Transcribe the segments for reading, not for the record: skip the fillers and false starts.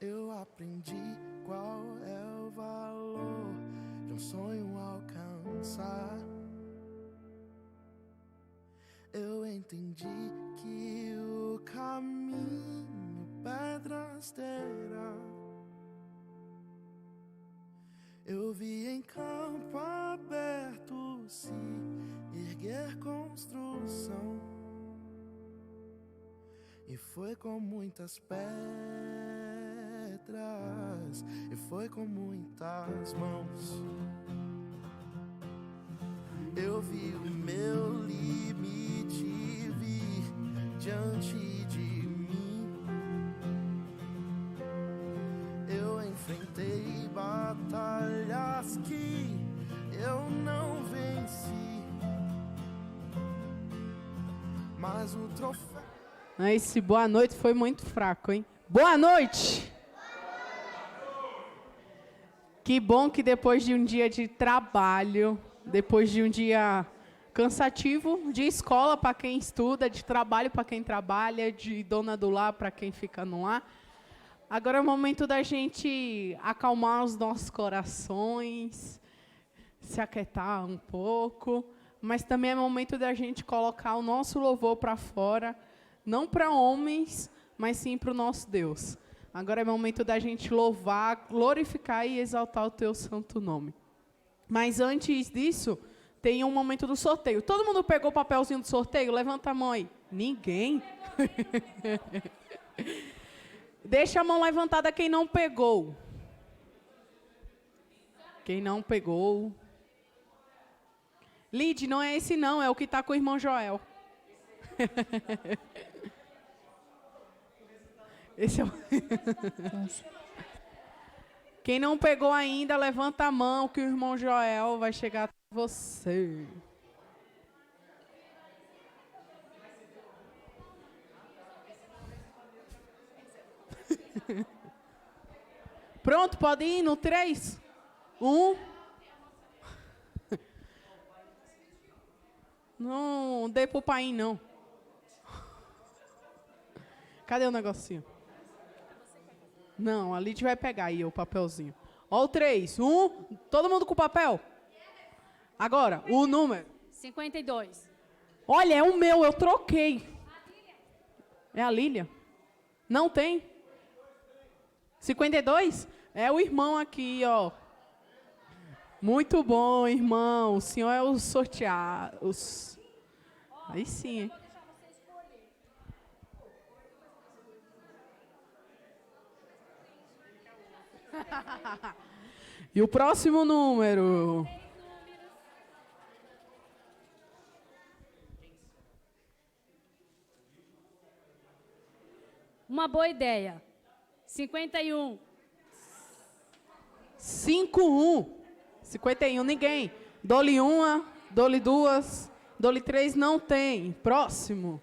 eu aprendi qual é o valor de um sonho alcançar. Eu entendi que o caminho pedras terá. Eu vi em campo aberto se erguer construção, e foi com muitas pedras, e foi com muitas mãos. Eu vi o meu limite vir diante de mim. Eu enfrentei batalhas que eu não venci, mas o troféu... Esse boa noite foi muito fraco, hein? Boa noite! Que bom que depois de um dia de trabalho, depois de um dia cansativo, de escola para quem estuda, de trabalho para quem trabalha, de dona do lar para quem fica no lar, agora é o momento da gente acalmar os nossos corações, se aquietar um pouco, mas também é momento da gente colocar o nosso louvor para fora, não para homens, mas sim para o nosso Deus. Agora é momento da gente louvar, glorificar e exaltar o teu santo nome. Mas antes disso, tem um momento do sorteio. Todo mundo pegou o papelzinho do sorteio? Levanta a mão aí. Ninguém? Deixa a mão levantada quem não pegou. Quem não pegou. Lid, não é esse não, é o que está com o irmão Joel. Esse é o... Quem não pegou ainda, levanta a mão que o irmão Joel vai chegar até você. Pronto, pode ir no 3? 1. Não dê pro pai, não. Cadê o negocinho? Não, a Lid vai pegar aí o papelzinho. Ó o 3. 1. Todo mundo com o papel? Agora, o número. 52. Olha, é o meu, eu troquei. É a Lília? Não tem? 52? É o irmão aqui, ó. Muito bom, irmão. O senhor é o sorteado. Aí sim, hein? E o próximo número? Uma boa ideia. 51. 51. 51, ninguém. Dole uma, dole duas, dole 3, não tem. Próximo.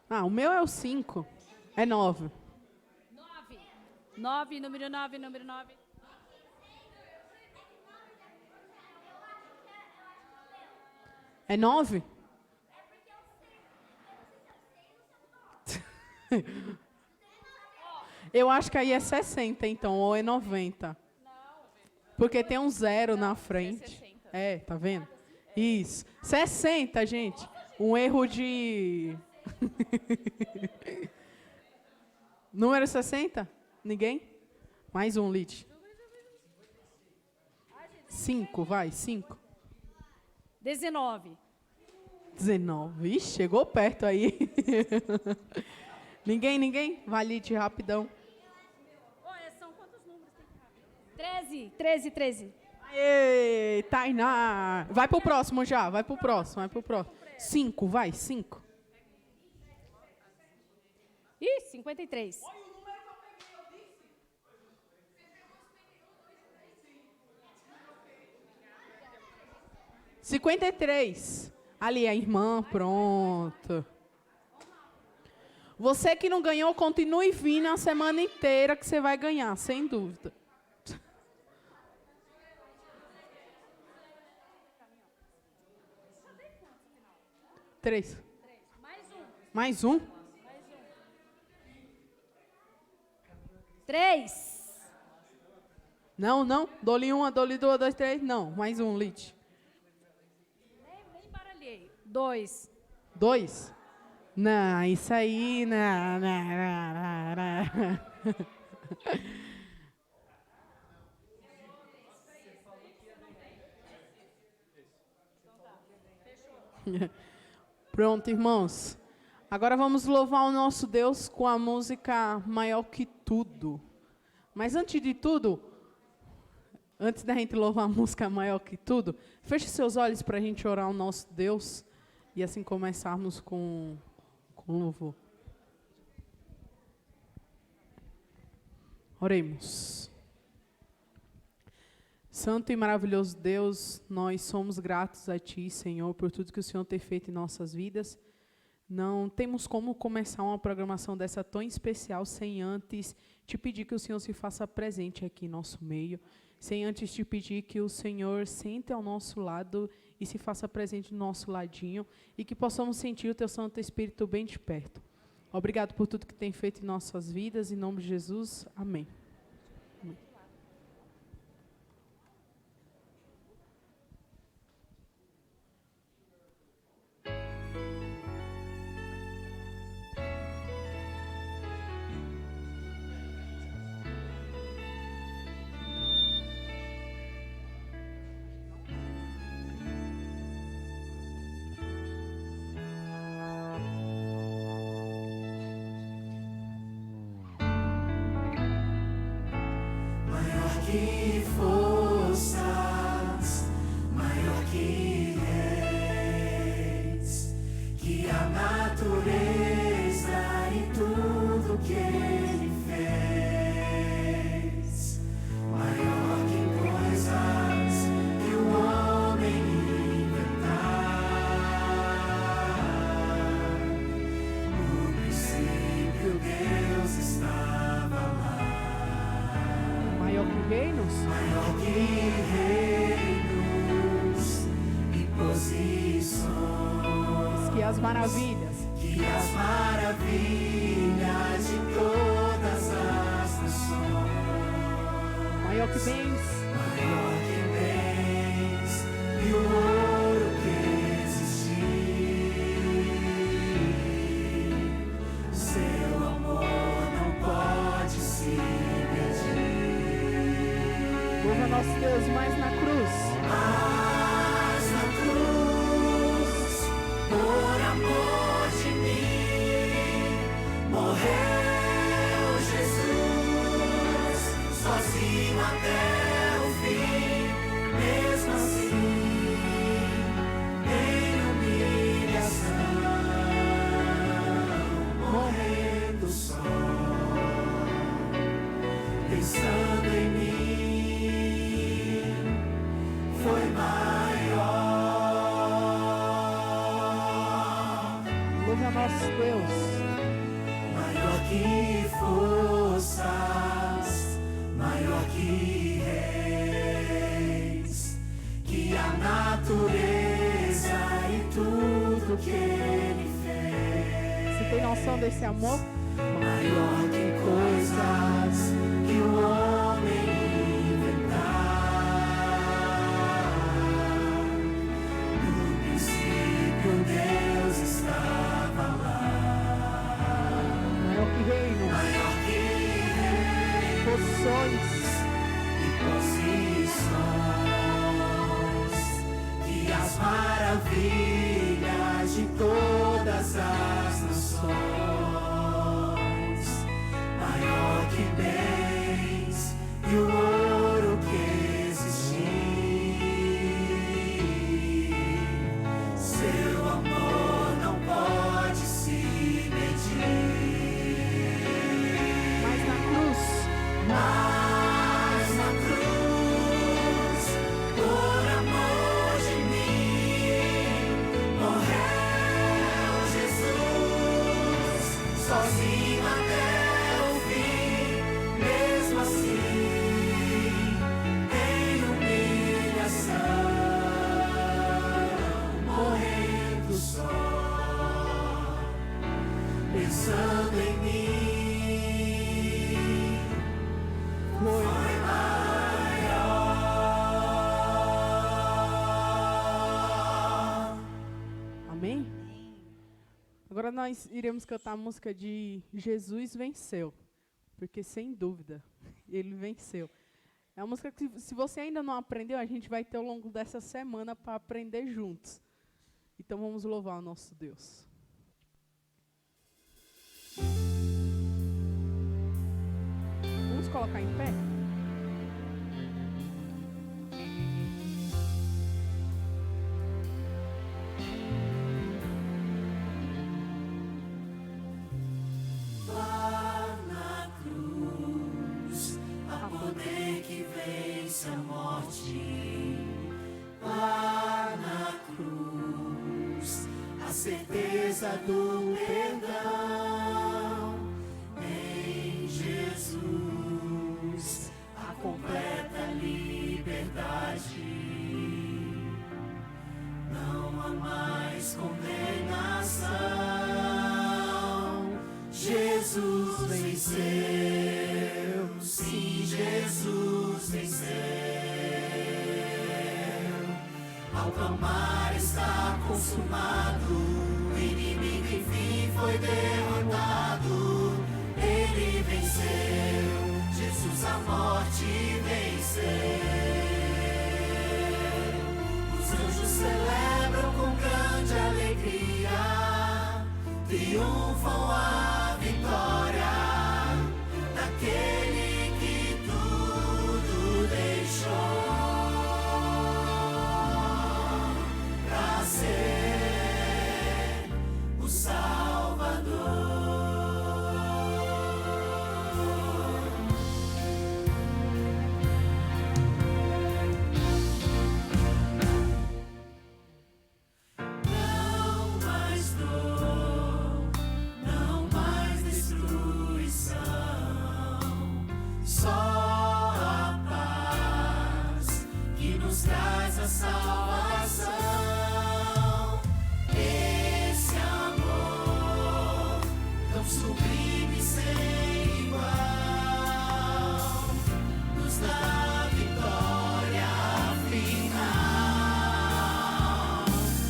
Ah, o meu é o 5. É 9. 9. 9, número 9, número 9. É 9? Eu acho que aí é 60, então, ou é 90. Porque tem um 0 na frente. É, tá vendo? Isso. 60, gente. Um erro de... Número 60? Ninguém? Mais um, Lid. 5, vai, 5. 19. 19. Ixi, chegou perto aí. Ninguém? Vai, Lid, rapidão. Olha, são quantos números tem que 13, 13. Aê, Tainá. Vai pro próximo já, vai pro próximo. 5, vai, 5. Ih, 53. 53. Ali, a irmã, pronto. Você que não ganhou, continue vindo a semana inteira que você vai ganhar, sem dúvida. 3. Mais um. Mais um? 3. Não. Dou-lhe uma, dou-lhe duas, 2, 3. Não, mais um, Lite. Nem baralhei. 2. 2? Não, isso aí, não. Pronto, irmãos. Agora vamos louvar o nosso Deus com a música Maior que Tudo. Mas antes de tudo, antes da gente louvar a música Maior que Tudo, feche seus olhos para a gente orar ao nosso Deus e assim começarmos com louvor. Oremos. Santo e maravilhoso Deus, nós somos gratos a Ti, Senhor, por tudo que o Senhor tem feito em nossas vidas. Não temos como começar uma programação dessa tão especial sem antes Te pedir que o Senhor se faça presente aqui em nosso meio, sem antes Te pedir que o Senhor sente ao nosso lado e se faça presente no nosso ladinho e que possamos sentir o Teu Santo Espírito bem de perto. Obrigado por tudo que tem feito em nossas vidas, em nome de Jesus, amém. Amém. Que forças, maior que reis, que a natureza e tudo que Ele fez, maior que coisas que o homem inventar. No princípio Deus estava lá. Maior que reinos? Maior que reinos e posições. Que as maravilhas. Que as maravilhas de todas as nações. Maior que bens. Maior que bens e o ouro que existir. Seu amor não pode se medir. Louva nosso Deus mais na cruz. Mas na cruz, por amor de mim, morreu Jesus, sozinho até o fim. Mesmo assim, em humilhação, morrendo só, pensando em mim. Foi maior. Louva nosso Deus. Maior que forças, maior que reis, que a natureza e tudo que Ele fez. Você tem noção desse amor? Maior que coisas que o homem Deus estava lá. Maior que reinos. Maior que Posições. e posições. Que as maravilhas de todas as nações. Maior que bens e o ouro que existir. Seu amor não pode se medir. Mas na cruz. Mas na cruz, por amor de mim, morreu Jesus, sozinho até o fim. Amém? Agora nós iremos cantar a música de Jesus Venceu, porque sem dúvida, Ele venceu. É uma música que, se você ainda não aprendeu, a gente vai ter ao longo dessa semana para aprender juntos. Então vamos louvar o nosso Deus. Vamos colocar em pé? A morte lá na cruz, a certeza do perdão em Jesus, a completa liberdade. Não há mais condenação. Jesus venceu, sim, Jesus venceu. Ao clamar está consumado, o inimigo enfim foi derrotado. Ele venceu, Jesus a morte venceu. Os anjos celebram com grande alegria, triunfam a vitória daquele que tudo deixou pra ser o Salvador. Não mais dor, não mais destruição, só a paz que nos traz a salvação. Esse amor tão sublime sem igual nos dá vitória final.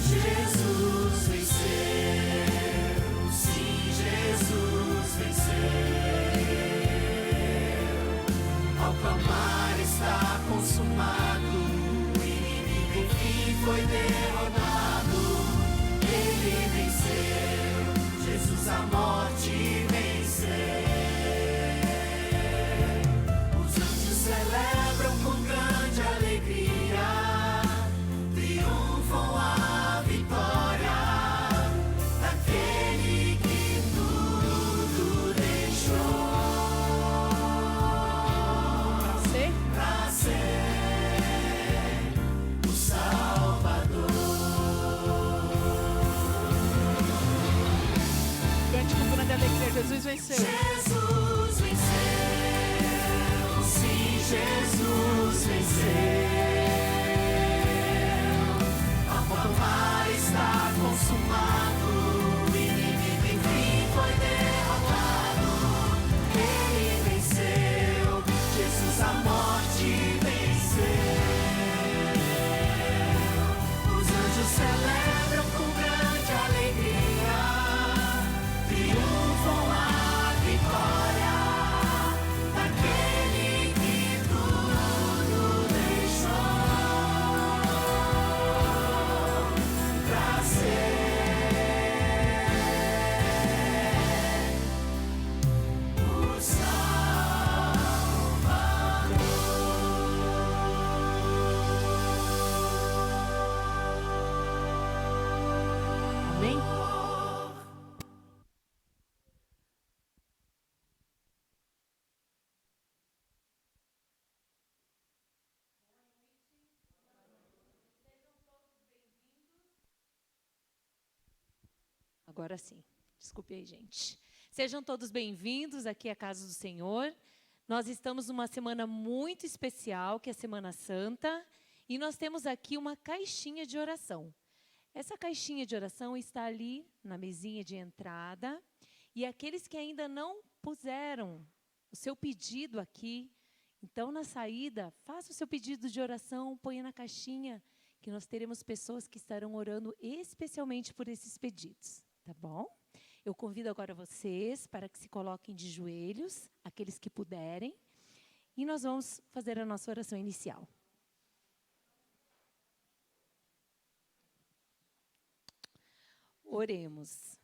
Jesus venceu, sim, Jesus venceu. Ao clamar está consumado, o inimigo enfim foi derrotado. Ele venceu, Jesus a morte venceu. Os anjos celebram com grande alegria, triunfam a vitória daquele que tudo deixou pra ser o Salvador. Cante com grande alegria, Jesus venceu. Jesus venceu, sim, Jesus venceu. Ao clamar está consumado, o inimigo enfim foi derrotado. Ele venceu, Jesus a morte venceu. Os anjos celebram com grande alegria, triunfam a vitória daquele que tudo deixou pra ser o Salvador. Amém? Agora sim. Desculpe aí, gente. Sejam todos bem-vindos aqui à Casa do Senhor. Nós estamos numa semana muito especial, que é a Semana Santa, e nós temos aqui uma caixinha de oração. Essa caixinha de oração está ali na mesinha de entrada, e aqueles que ainda não puseram o seu pedido aqui, Então, na saída, faça o seu pedido de oração, ponha na caixinha, que nós teremos pessoas que estarão orando especialmente por esses pedidos, tá bom? Eu convido agora vocês para que se coloquem de joelhos, aqueles que puderem, e nós vamos fazer a nossa oração inicial. Oremos.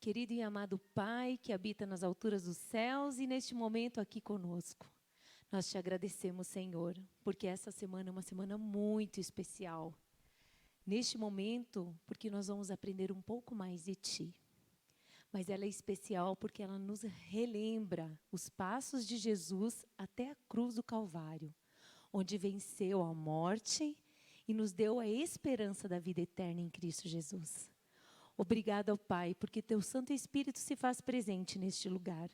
Querido e amado Pai, que habita nas alturas dos céus e neste momento aqui conosco, nós te agradecemos, Senhor, porque essa semana é uma semana muito especial. Neste momento, porque nós vamos aprender um pouco mais de Ti. Mas ela é especial porque ela nos relembra os passos de Jesus até a cruz do Calvário, onde venceu a morte e nos deu a esperança da vida eterna em Cristo Jesus. Obrigada ao Pai, porque Teu Santo Espírito se faz presente neste lugar.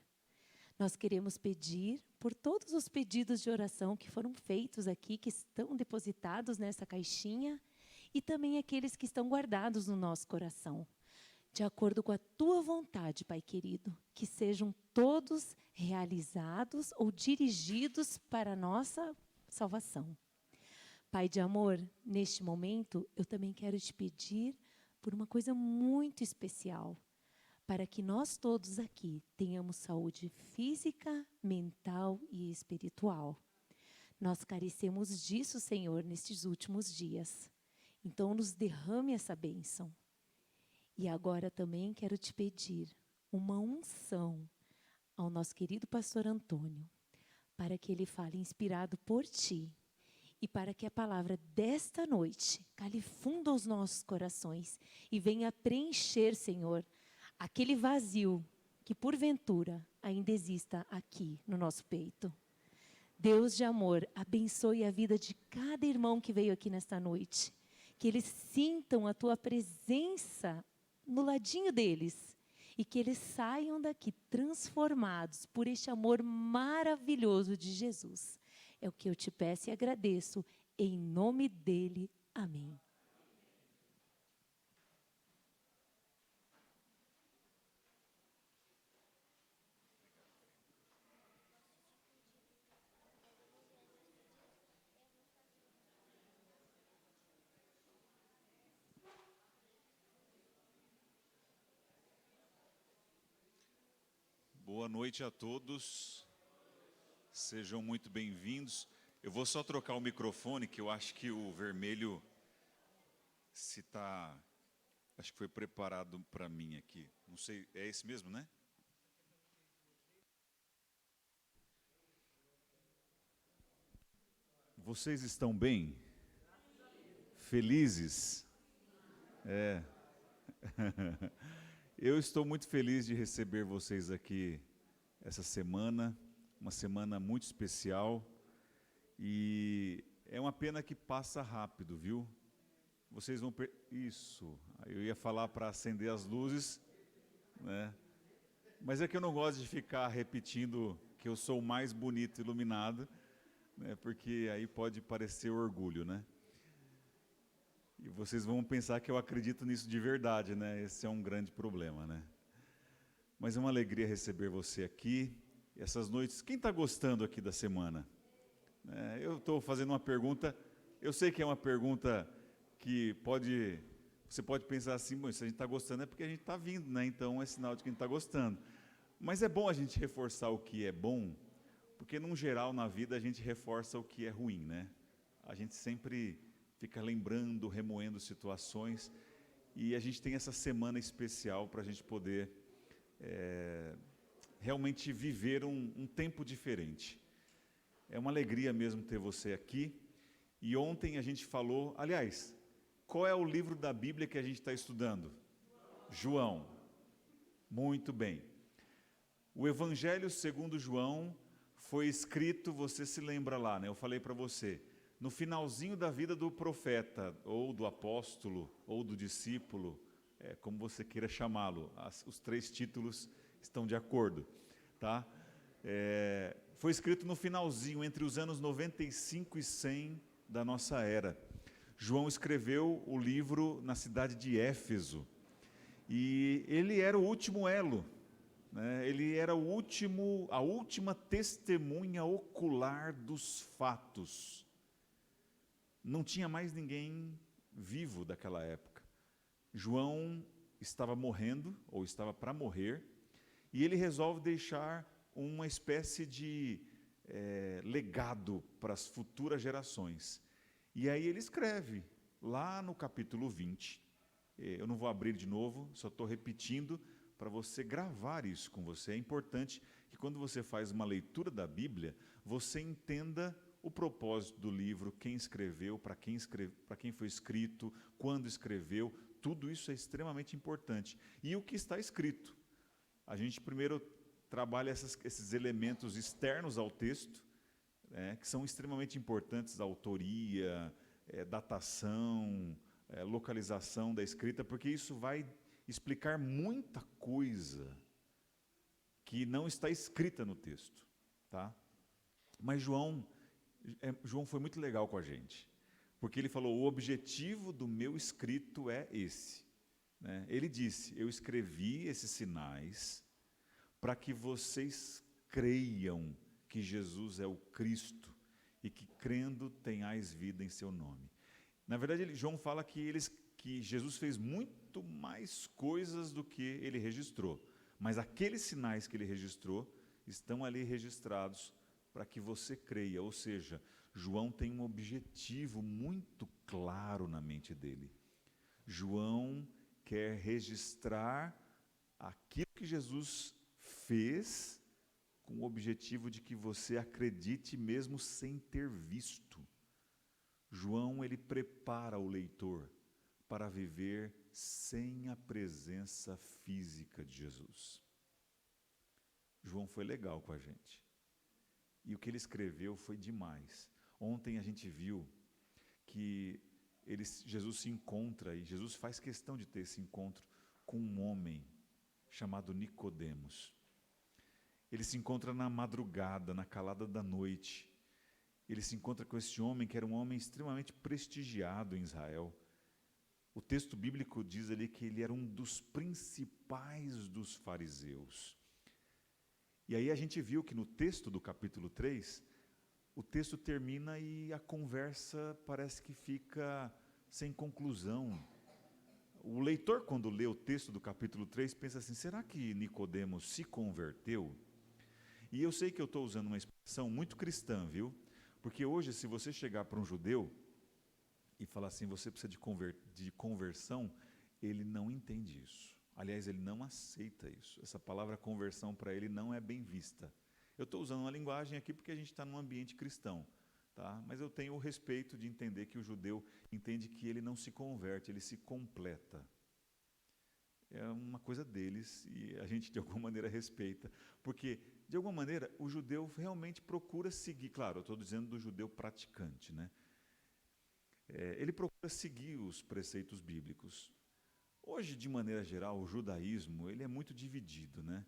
Nós queremos pedir por todos os pedidos de oração que foram feitos aqui, que estão depositados nessa caixinha, e também aqueles que estão guardados no nosso coração. De acordo com a Tua vontade, Pai querido, que sejam todos realizados ou dirigidos para a nossa salvação. Pai de amor, neste momento, eu também quero te pedir por uma coisa muito especial, para que nós todos aqui tenhamos saúde física, mental e espiritual. Nós carecemos disso, Senhor, nestes últimos dias. Então, nos derrame essa bênção. E agora também quero te pedir uma unção ao nosso querido pastor Antônio, para que ele fale inspirado por Ti, e para que a palavra desta noite cale fundo aos nossos corações e venha preencher, Senhor, aquele vazio que porventura ainda exista aqui no nosso peito. Deus de amor, abençoe a vida de cada irmão que veio aqui nesta noite, que eles sintam a Tua presença no ladinho deles e que eles saiam daqui transformados por este amor maravilhoso de Jesus. É o que eu te peço e agradeço, em nome dele, amém. Boa noite a todos, sejam muito bem-vindos. Eu vou só trocar o microfone, que eu acho que o vermelho acho que foi preparado para mim aqui. Não sei, é esse mesmo, né? Vocês estão bem? Felizes? É. Eu estou muito feliz de receber vocês aqui essa semana, uma semana muito especial, e é uma pena que passa rápido, viu? Vocês vão... Isso, eu ia falar para acender as luzes, né? Mas é que eu não gosto de ficar repetindo que eu sou o mais bonito e iluminado, né? Porque aí pode parecer orgulho, né? E vocês vão pensar que eu acredito nisso de verdade, né? Esse é um grande problema, né? Mas é uma alegria receber você aqui. Essas noites, quem está gostando aqui da semana? Eu estou fazendo uma pergunta, eu sei que é uma pergunta que você pode pensar assim, se a gente está gostando é porque a gente está vindo, né? Então é sinal de que a gente está gostando. Mas é bom a gente reforçar o que é bom, porque, num geral, na vida, a gente reforça o que é ruim, né? A gente sempre fica lembrando, remoendo situações, e a gente tem essa semana especial para a gente poder realmente viver um tempo diferente. É uma alegria mesmo ter você aqui. E ontem a gente falou, aliás, qual é o livro da Bíblia que a gente está estudando? João. Muito bem. O Evangelho segundo João foi escrito, você se lembra lá, né? Eu falei para você, no finalzinho da vida do profeta, ou do apóstolo, ou do discípulo, como você queira chamá-lo, os três títulos estão de acordo, tá? Foi escrito no finalzinho, entre os anos 95 e 100 da nossa era. João escreveu o livro na cidade de Éfeso, e ele era o último elo, né? Ele era a última testemunha ocular dos fatos. Não tinha mais ninguém vivo daquela época. João estava morrendo, ou estava para morrer, e ele resolve deixar uma espécie de legado para as futuras gerações. E aí ele escreve, lá no capítulo 20, eu não vou abrir de novo, só estou repetindo para você gravar isso com você. É importante que quando você faz uma leitura da Bíblia, você entenda o propósito do livro, quem escreveu, para quem foi escrito, quando escreveu, tudo isso é extremamente importante. E o que está escrito? A gente primeiro trabalha esses elementos externos ao texto, que são extremamente importantes, a autoria, datação, localização da escrita, porque isso vai explicar muita coisa que não está escrita no texto, tá? Mas João foi muito legal com a gente, porque ele falou, o objetivo do meu escrito é esse, né? Ele disse, eu escrevi esses sinais para que vocês creiam que Jesus é o Cristo e que crendo tenhais vida em seu nome. Na verdade, João fala que Jesus fez muito mais coisas do que ele registrou, mas aqueles sinais que ele registrou estão ali registrados para que você creia, ou seja, João tem um objetivo muito claro na mente dele. João quer registrar aquilo que Jesus fez com o objetivo de que você acredite mesmo sem ter visto. João, ele prepara o leitor para viver sem a presença física de Jesus. João foi legal com a gente. E o que ele escreveu foi demais. Ontem a gente viu que Jesus se encontra, e Jesus faz questão de ter esse encontro com um homem chamado Nicodemos. Ele se encontra na madrugada, na calada da noite. Ele se encontra com esse homem que era um homem extremamente prestigiado em Israel. O texto bíblico diz ali que ele era um dos principais dos fariseus. E aí a gente viu que no texto do capítulo 3, o texto termina e a conversa parece que fica sem conclusão. O leitor, quando lê o texto do capítulo 3, pensa assim, será que Nicodemos se converteu? E eu sei que eu estou usando uma expressão muito cristã, viu? Porque hoje, se você chegar para um judeu e falar assim, você precisa de conversão, ele não entende isso. Aliás, ele não aceita isso. Essa palavra conversão para ele não é bem vista. Eu estou usando uma linguagem aqui porque a gente está num ambiente cristão, tá? Mas eu tenho o respeito de entender que o judeu entende que ele não se converte, ele se completa. É uma coisa deles e a gente de alguma maneira respeita, porque de alguma maneira o judeu realmente procura seguir, claro, eu estou dizendo do judeu praticante, né? Ele procura seguir os preceitos bíblicos. Hoje, de maneira geral, o judaísmo ele é muito dividido, né?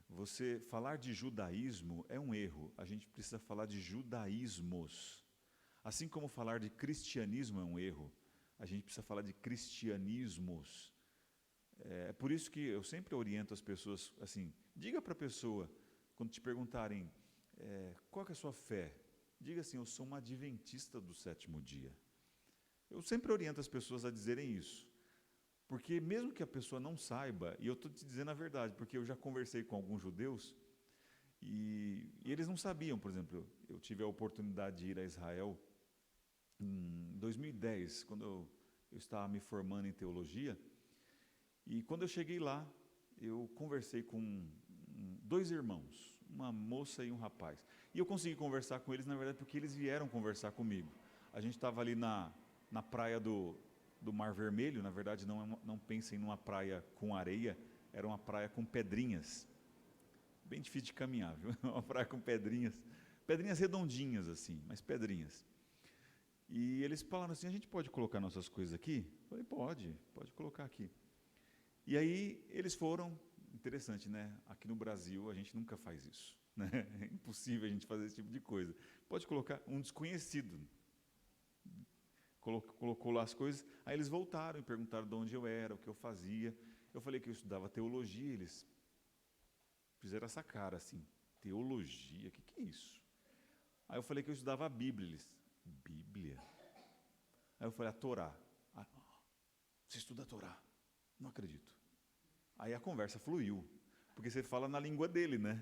Você falar de judaísmo é um erro, a gente precisa falar de judaísmos. Assim como falar de cristianismo é um erro, a gente precisa falar de cristianismos. É por isso que eu sempre oriento as pessoas assim, diga para a pessoa, quando te perguntarem qual que é a sua fé, diga assim, eu sou uma adventista do sétimo dia. Eu sempre oriento as pessoas a dizerem isso, porque mesmo que a pessoa não saiba, e eu estou te dizendo a verdade, porque eu já conversei com alguns judeus, e eles não sabiam, por exemplo, eu tive a oportunidade de ir a Israel em 2010, quando eu estava me formando em teologia, e quando eu cheguei lá, eu conversei com dois irmãos, uma moça e um rapaz. E eu consegui conversar com eles, na verdade, porque eles vieram conversar comigo. A gente estava ali na praia do Mar Vermelho, na verdade, não pensem numa praia com areia, era uma praia com pedrinhas. Bem difícil de caminhar, viu? Uma praia com pedrinhas. Pedrinhas redondinhas, assim, mas pedrinhas. E eles falaram assim, a gente pode colocar nossas coisas aqui? Eu falei, pode colocar aqui. E aí eles foram, interessante, né? Aqui no Brasil a gente nunca faz isso, né? É impossível a gente fazer esse tipo de coisa. Pode colocar um desconhecido. Colocou lá as coisas, aí eles voltaram e perguntaram de onde eu era, o que eu fazia. Eu falei que eu estudava teologia, eles fizeram essa cara assim, teologia, o que é isso? Aí eu falei que eu estudava a Bíblia. Eles, Bíblia? Aí eu falei, a Torá. Ah, você estuda a Torá? Não acredito. Aí a conversa fluiu, porque você fala na língua dele, né?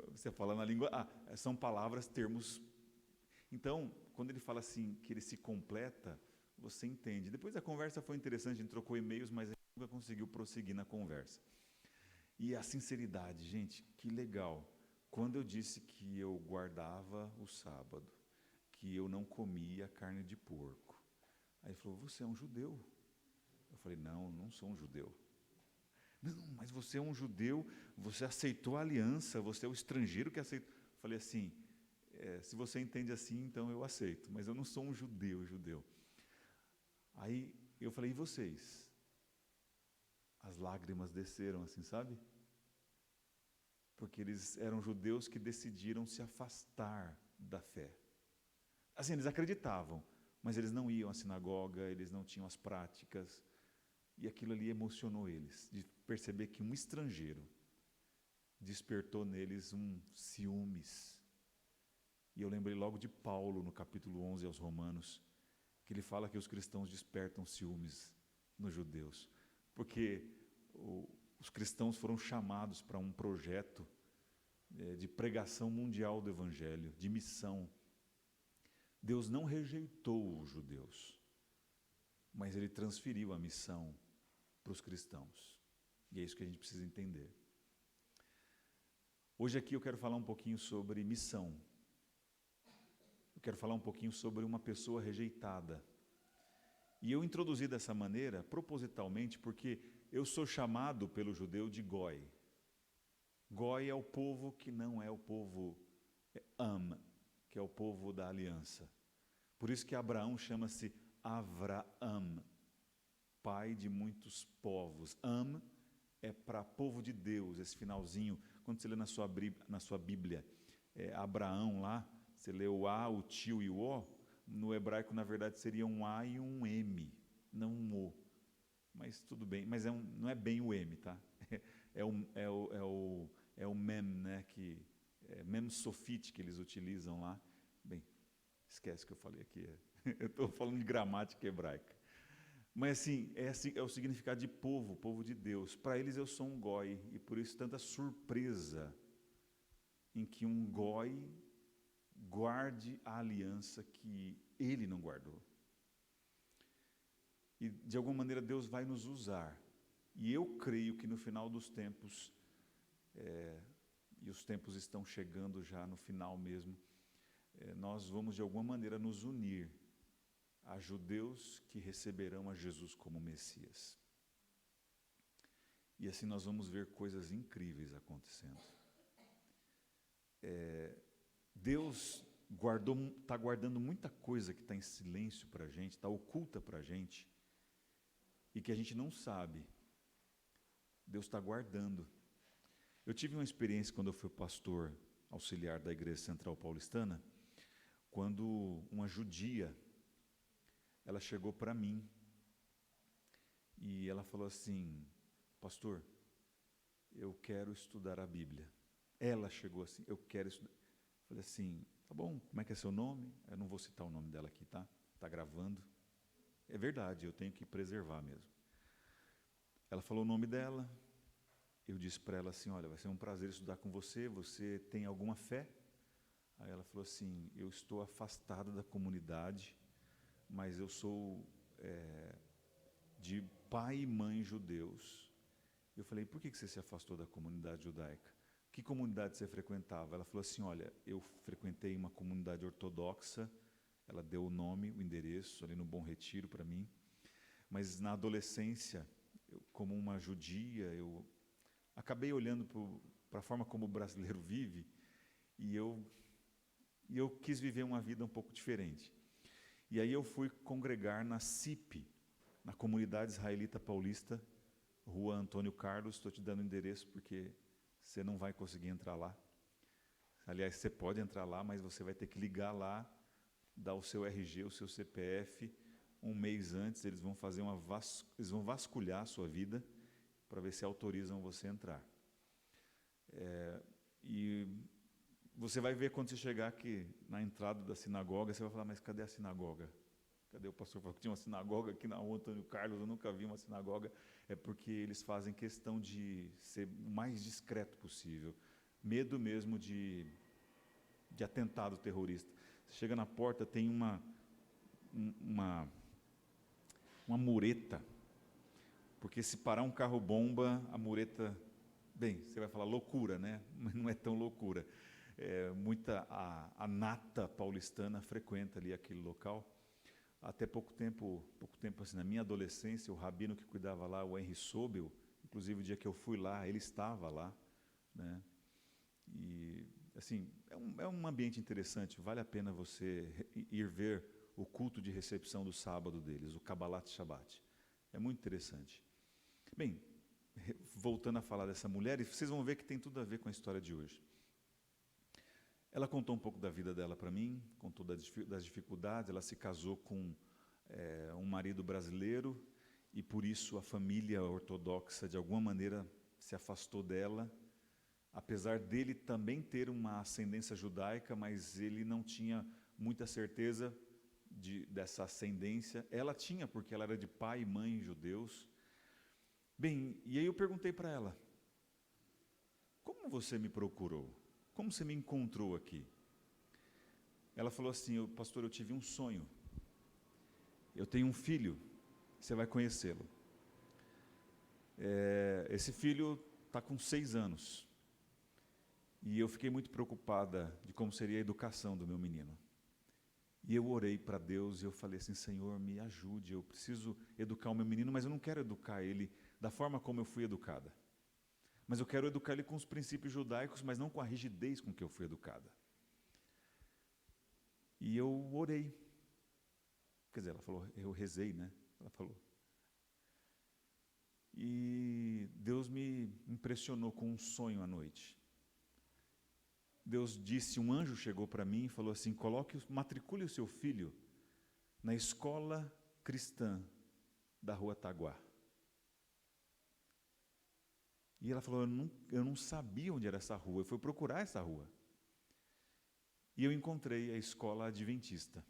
Você fala na língua... são palavras, termos... Então, quando ele fala assim, que ele se completa, você entende. Depois a conversa foi interessante, a gente trocou e-mails, mas a gente nunca conseguiu prosseguir na conversa. E a sinceridade, gente, que legal. Quando eu disse que eu guardava o sábado, que eu não comia carne de porco, aí ele falou, você é um judeu? Eu falei, não sou um judeu. Não, mas você é um judeu, você aceitou a aliança, você é o estrangeiro que aceitou. Eu falei assim, se você entende assim, então eu aceito, mas eu não sou um judeu. Aí eu falei, e vocês? As lágrimas desceram assim, sabe? Porque eles eram judeus que decidiram se afastar da fé. Assim, eles acreditavam, mas eles não iam à sinagoga, eles não tinham as práticas, e aquilo ali emocionou eles, de perceber que um estrangeiro despertou neles um ciúmes. E eu lembrei logo de Paulo, no capítulo 11 aos Romanos, que ele fala que os cristãos despertam ciúmes nos judeus, porque os cristãos foram chamados para um projeto de pregação mundial do Evangelho, de missão. Deus não rejeitou os judeus, mas Ele transferiu a missão para os cristãos. E é isso que a gente precisa entender. Hoje aqui eu quero falar um pouquinho sobre missão. Eu quero falar um pouquinho sobre uma pessoa rejeitada. E eu introduzi dessa maneira, propositalmente, porque eu sou chamado pelo judeu de Goi. Goi é o povo que não é o povo Am, que é o povo da aliança. Por isso que Abraão chama-se Avraam, pai de muitos povos. Am é para povo de Deus, esse finalzinho, quando você lê na sua Bíblia, Abraão lá, você lê o A, o tio e o O, no hebraico, na verdade, seria um A e um M, não um O. Mas tudo bem, mas não é bem o M, tá? É o mem, né? Mem sofite que eles utilizam lá. Bem, esquece que eu falei aqui. Eu estou falando de gramática hebraica. Mas assim, é o significado de povo, povo de Deus. Para eles eu sou um goi, e por isso tanta surpresa em que um goi guarde a aliança que ele não guardou. E de alguma maneira Deus vai nos usar. E eu creio que no final dos tempos, e os tempos estão chegando já no final mesmo, nós vamos de alguma maneira nos unir a judeus que receberão a Jesus como Messias. E assim nós vamos ver coisas incríveis acontecendo. Deus está guardando muita coisa que está em silêncio para a gente, está oculta para a gente, e que a gente não sabe. Deus está guardando. Eu tive uma experiência quando eu fui pastor auxiliar da Igreja Central Paulistana, quando uma judia, ela chegou para mim e ela falou assim, pastor, eu quero estudar a Bíblia. Ela chegou assim, eu quero estudar. Eu falei assim, tá bom, como é que é seu nome? Eu não vou citar o nome dela aqui, tá? Está gravando. É verdade, eu tenho que preservar mesmo. Ela falou o nome dela, eu disse para ela assim, olha, vai ser um prazer estudar com você, você tem alguma fé? Aí ela falou assim, eu estou afastada da comunidade, mas eu sou de pai e mãe judeus. Eu falei, por que você se afastou da comunidade judaica? Que comunidade você frequentava? Ela falou assim, olha, eu frequentei uma comunidade ortodoxa, ela deu o nome, o endereço, ali no Bom Retiro para mim, mas na adolescência, como uma judia, eu acabei olhando para a forma como o brasileiro vive, e eu quis viver uma vida um pouco diferente. E aí eu fui congregar na CIP, na Comunidade Israelita Paulista, Rua Antônio Carlos. Estou te dando o endereço porque você não vai conseguir entrar lá. Aliás, você pode entrar lá, mas você vai ter que ligar lá, dar o seu RG, o seu CPF. Um mês antes, eles vão fazer eles vão vasculhar a sua vida para ver se autorizam você entrar. E você vai ver quando você chegar aqui na entrada da sinagoga, você vai falar, mas cadê a sinagoga? Cadê o pastor? Falou que tinha uma sinagoga aqui na rua Antônio Carlos, eu nunca vi uma sinagoga. É porque eles fazem questão de ser o mais discreto possível. Medo mesmo de atentado terrorista. Você chega na porta, tem uma mureta, porque se parar um carro-bomba, a mureta, bem, você vai falar loucura, né? Mas não é tão loucura. A nata paulistana frequenta ali aquele local. Até pouco tempo assim, na minha adolescência, o rabino que cuidava lá, o Henry Sobel, inclusive o dia que eu fui lá, ele estava lá, né? E assim, é um ambiente interessante, vale a pena você ir ver o culto de recepção do sábado deles, o Kabbalat Shabbat. É muito interessante. Bem, voltando a falar dessa mulher, e vocês vão ver que tem tudo a ver com a história de hoje. Ela contou um pouco da vida dela para mim, contou das dificuldades. Ela se casou com um marido brasileiro e, por isso, a família ortodoxa, de alguma maneira, se afastou dela, apesar dele também ter uma ascendência judaica, mas ele não tinha muita certeza dessa ascendência. Ela tinha, porque ela era de pai e mãe judeus. Bem, e aí eu perguntei para ela, como você me procurou? Como você me encontrou aqui? Ela falou assim, pastor, eu tive um sonho. Eu tenho um filho, você vai conhecê-lo. Esse filho está com 6 anos. E eu fiquei muito preocupada de como seria a educação do meu menino. E eu orei para Deus e eu falei assim, Senhor, me ajude, eu preciso educar o meu menino, mas eu não quero educar ele da forma como eu fui educada. Mas eu quero educar ele com os princípios judaicos, mas não com a rigidez com que eu fui educada. E eu orei. Quer dizer, ela falou, eu rezei, né? Ela falou. E Deus me impressionou com um sonho à noite. Deus disse, um anjo chegou para mim e falou assim, matricule o seu filho na escola cristã da Rua Taguá. E ela falou, eu não sabia onde era essa rua, eu fui procurar essa rua. E eu encontrei a escola adventista.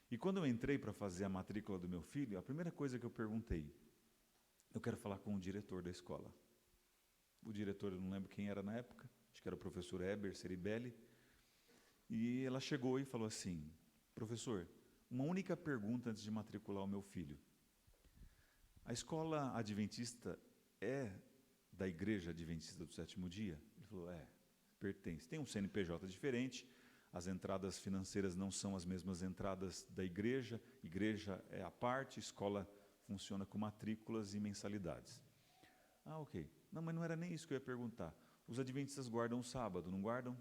E quando eu entrei para fazer a matrícula do meu filho, a primeira coisa que eu perguntei, eu quero falar com o diretor da escola. O diretor, eu não lembro quem era na época, acho que era o professor Heber Ceribelli. E ela chegou e falou assim, professor, uma única pergunta antes de matricular o meu filho. A escola adventista é da Igreja Adventista do Sétimo Dia? Ele falou, pertence. Tem um CNPJ diferente, as entradas financeiras não são as mesmas entradas da igreja é à parte, escola funciona com matrículas e mensalidades. Ah, ok. Não, mas não era nem isso que eu ia perguntar. Os adventistas guardam o sábado, não guardam?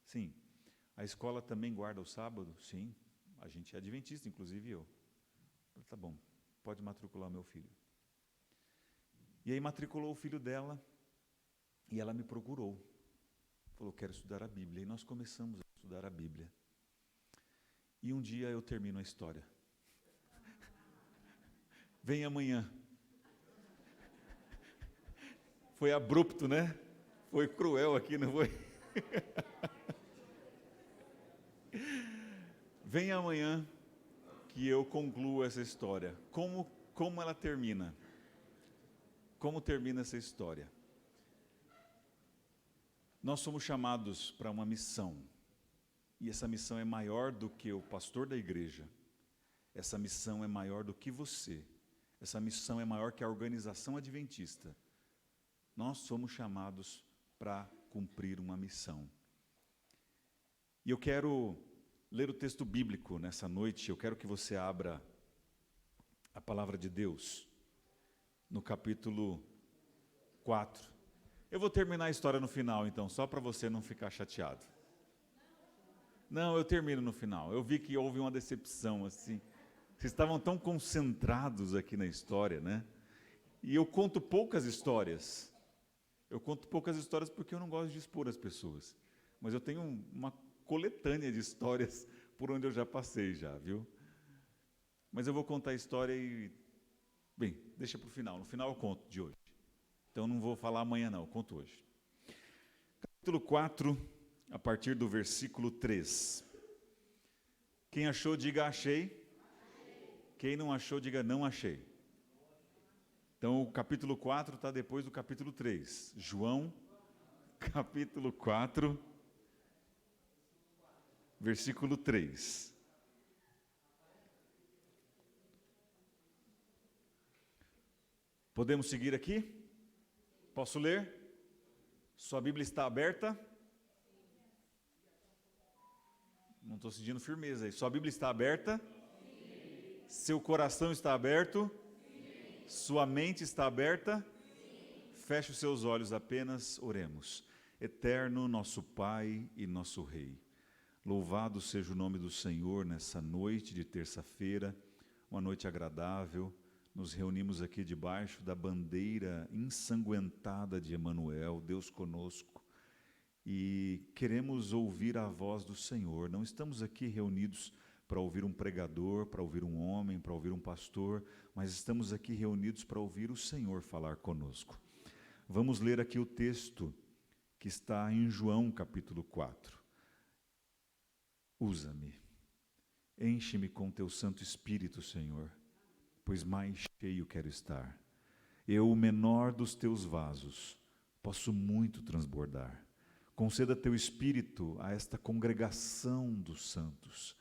Sim. A escola também guarda o sábado? Sim. A gente é adventista, inclusive eu. Falei, tá bom, pode matricular o meu filho. E aí matriculou o filho dela e ela me procurou. Falou, quero estudar a Bíblia. E nós começamos a estudar a Bíblia. E um dia eu termino a história. Vem amanhã. Foi abrupto, né? Foi cruel aqui, não foi? Vem amanhã que eu concluo essa história. Como ela termina? Como termina essa história? Nós somos chamados para uma missão, e essa missão é maior do que o pastor da igreja, essa missão é maior do que você, essa missão é maior que a organização adventista. Nós somos chamados para cumprir uma missão. E eu quero ler o texto bíblico nessa noite, eu quero que você abra a palavra de Deus, no capítulo 4. Eu vou terminar a história no final, então, só para você não ficar chateado. Não, eu termino no final. Eu vi que houve uma decepção, assim. Vocês estavam tão concentrados aqui na história, né? E eu conto poucas histórias. Eu conto poucas histórias porque eu não gosto de expor as pessoas. Mas eu tenho uma coletânea de histórias por onde eu já passei, viu? Mas eu vou contar a história e... Bem, deixa para o final. No final eu conto de hoje. Então não vou falar amanhã não, eu conto hoje. Capítulo 4, a partir do versículo 3. Quem achou, diga achei. Quem não achou, diga não achei. Então, o capítulo 4 está depois do capítulo 3. João, capítulo 4, versículo 3. Podemos seguir aqui? Posso ler? Sua Bíblia está aberta? Não estou sentindo firmeza aí. Sua Bíblia está aberta? Sim. Seu coração está aberto? Sim. Sua mente está aberta? Sim. Feche os seus olhos apenas, oremos. Eterno nosso Pai e nosso Rei, louvado seja o nome do Senhor nessa noite de terça-feira, uma noite agradável. Nos reunimos aqui debaixo da bandeira ensanguentada de Emanuel, Deus conosco, e queremos ouvir a voz do Senhor. Não estamos aqui reunidos para ouvir um pregador, para ouvir um homem, para ouvir um pastor, mas estamos aqui reunidos para ouvir o Senhor falar conosco. Vamos ler aqui o texto que está em João capítulo 4. Usa-me, enche-me com teu Santo Espírito, Senhor, pois mais cheio quero estar. Eu, o menor dos teus vasos, posso muito transbordar. Conceda teu Espírito a esta congregação dos santos,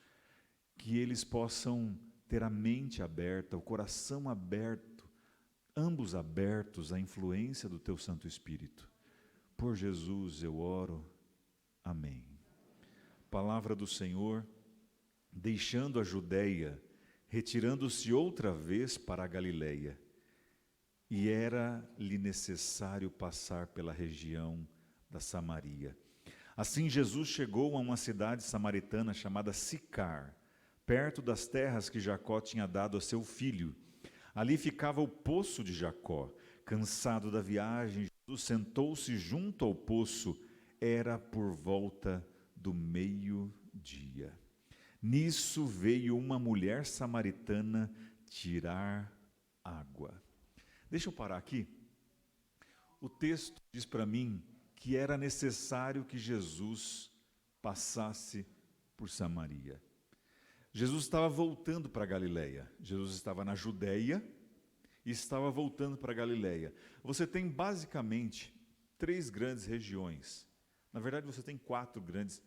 que eles possam ter a mente aberta, o coração aberto, ambos abertos à influência do teu Santo Espírito. Por Jesus eu oro. Amém. Palavra do Senhor. Deixando a Judeia, retirando-se outra vez para a Galileia, e era-lhe necessário passar pela região da Samaria. Assim Jesus chegou a uma cidade samaritana chamada Sicar, perto das terras que Jacó tinha dado a seu filho. Ali ficava o poço de Jacó. Cansado da viagem, Jesus sentou-se junto ao poço. Era por volta do meio-dia. Nisso veio uma mulher samaritana tirar água. Deixa eu parar aqui. O texto diz para mim que era necessário que Jesus passasse por Samaria. Jesus estava voltando para a Galileia. Jesus estava na Judeia e estava voltando para a Galileia. Você tem basicamente 3 grandes regiões. Na verdade, você tem 4 grandes.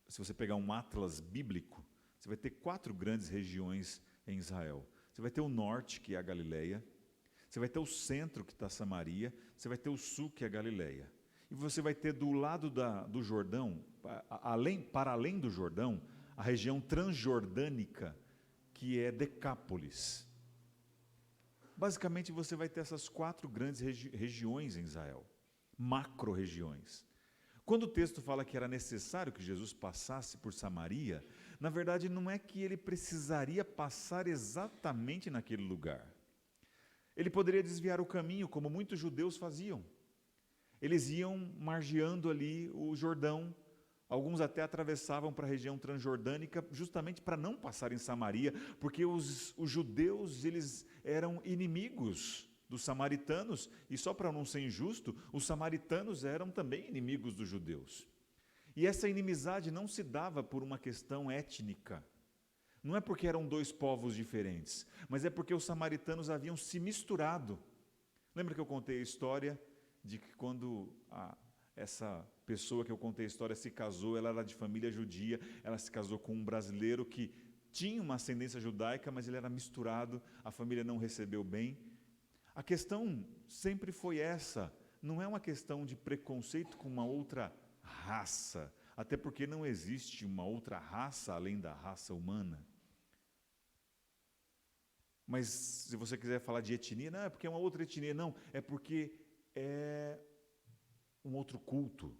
Se você pegar um atlas bíblico, você vai ter 4 grandes regiões em Israel. Você vai ter o norte, que é a Galileia. Você vai ter o centro, que está Samaria. Você vai ter o sul, que é a Galileia. E você vai ter do lado do Jordão, para além do Jordão, a região transjordânica, que é Decápolis. Basicamente, você vai ter essas 4 grandes regiões em Israel, macro-regiões. Quando o texto fala que era necessário que Jesus passasse por Samaria, na verdade não é que ele precisaria passar exatamente naquele lugar. Ele poderia desviar o caminho, como muitos judeus faziam. Eles iam margeando ali o Jordão, alguns até atravessavam para a região transjordânica, justamente para não passar em Samaria, porque os judeus eles eram inimigos dos samaritanos, e só para não ser injusto, os samaritanos eram também inimigos dos judeus. E essa inimizade não se dava por uma questão étnica. Não é porque eram 2 povos diferentes, mas é porque os samaritanos haviam se misturado. Lembra que eu contei a história de que quando essa pessoa que eu contei a história se casou, ela era de família judia, ela se casou com um brasileiro que tinha uma ascendência judaica, mas ele era misturado, a família não recebeu bem. A questão sempre foi essa, não é uma questão de preconceito com uma outra raça, até porque não existe uma outra raça além da raça humana. Mas se você quiser falar de etnia, não é porque é uma outra etnia, não, é porque é um outro culto.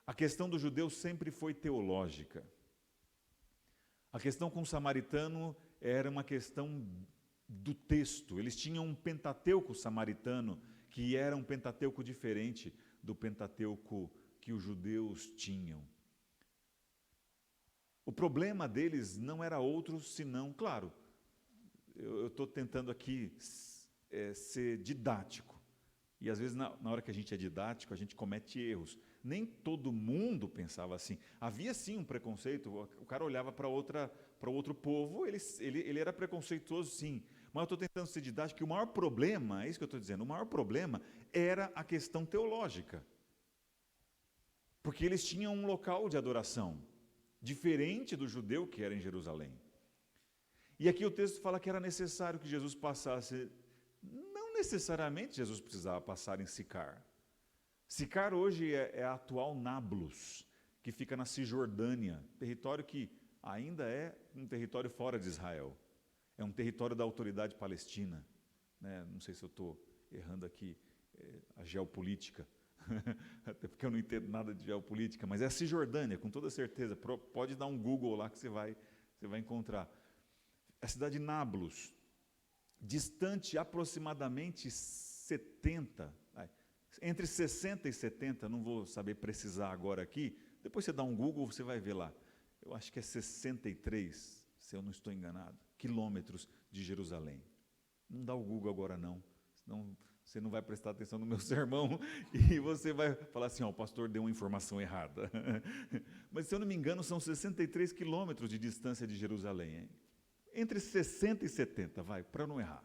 A questão do judeu sempre foi teológica. A questão com o samaritano era uma questão do texto. Eles tinham um Pentateuco samaritano, que era um Pentateuco diferente do Pentateuco que os judeus tinham. O problema deles não era outro senão, claro, eu estou tentando aqui ser didático. E às vezes, na hora que a gente é didático, a gente comete erros. Nem todo mundo pensava assim. Havia sim um preconceito, o cara olhava para outro povo, ele era preconceituoso sim. Mas eu estou tentando ser didático, que o maior problema, é isso que eu estou dizendo, o maior problema era a questão teológica. Porque eles tinham um local de adoração, diferente do judeu que era em Jerusalém. E aqui o texto fala que era necessário que Jesus passasse. Não necessariamente Jesus precisava passar em Sicar. Sicar hoje é a atual Nablus, que fica na Cisjordânia, território que ainda é um território fora de Israel. É um território da autoridade palestina. Não sei se eu estou errando aqui a geopolítica, até porque eu não entendo nada de geopolítica, mas é a Cisjordânia, com toda certeza. Pode dar um Google lá que você vai encontrar. A cidade de Nablus, distante aproximadamente entre 60 e 70, não vou saber precisar agora aqui, depois você dá um Google, você vai ver lá. Eu acho que é 63, se eu não estou enganado, quilômetros de Jerusalém. Não dá o Google agora não, senão você não vai prestar atenção no meu sermão e você vai falar assim, o pastor deu uma informação errada. Mas se eu não me engano, são 63 quilômetros de distância de Jerusalém, hein? Entre 60 e 70, para não errar.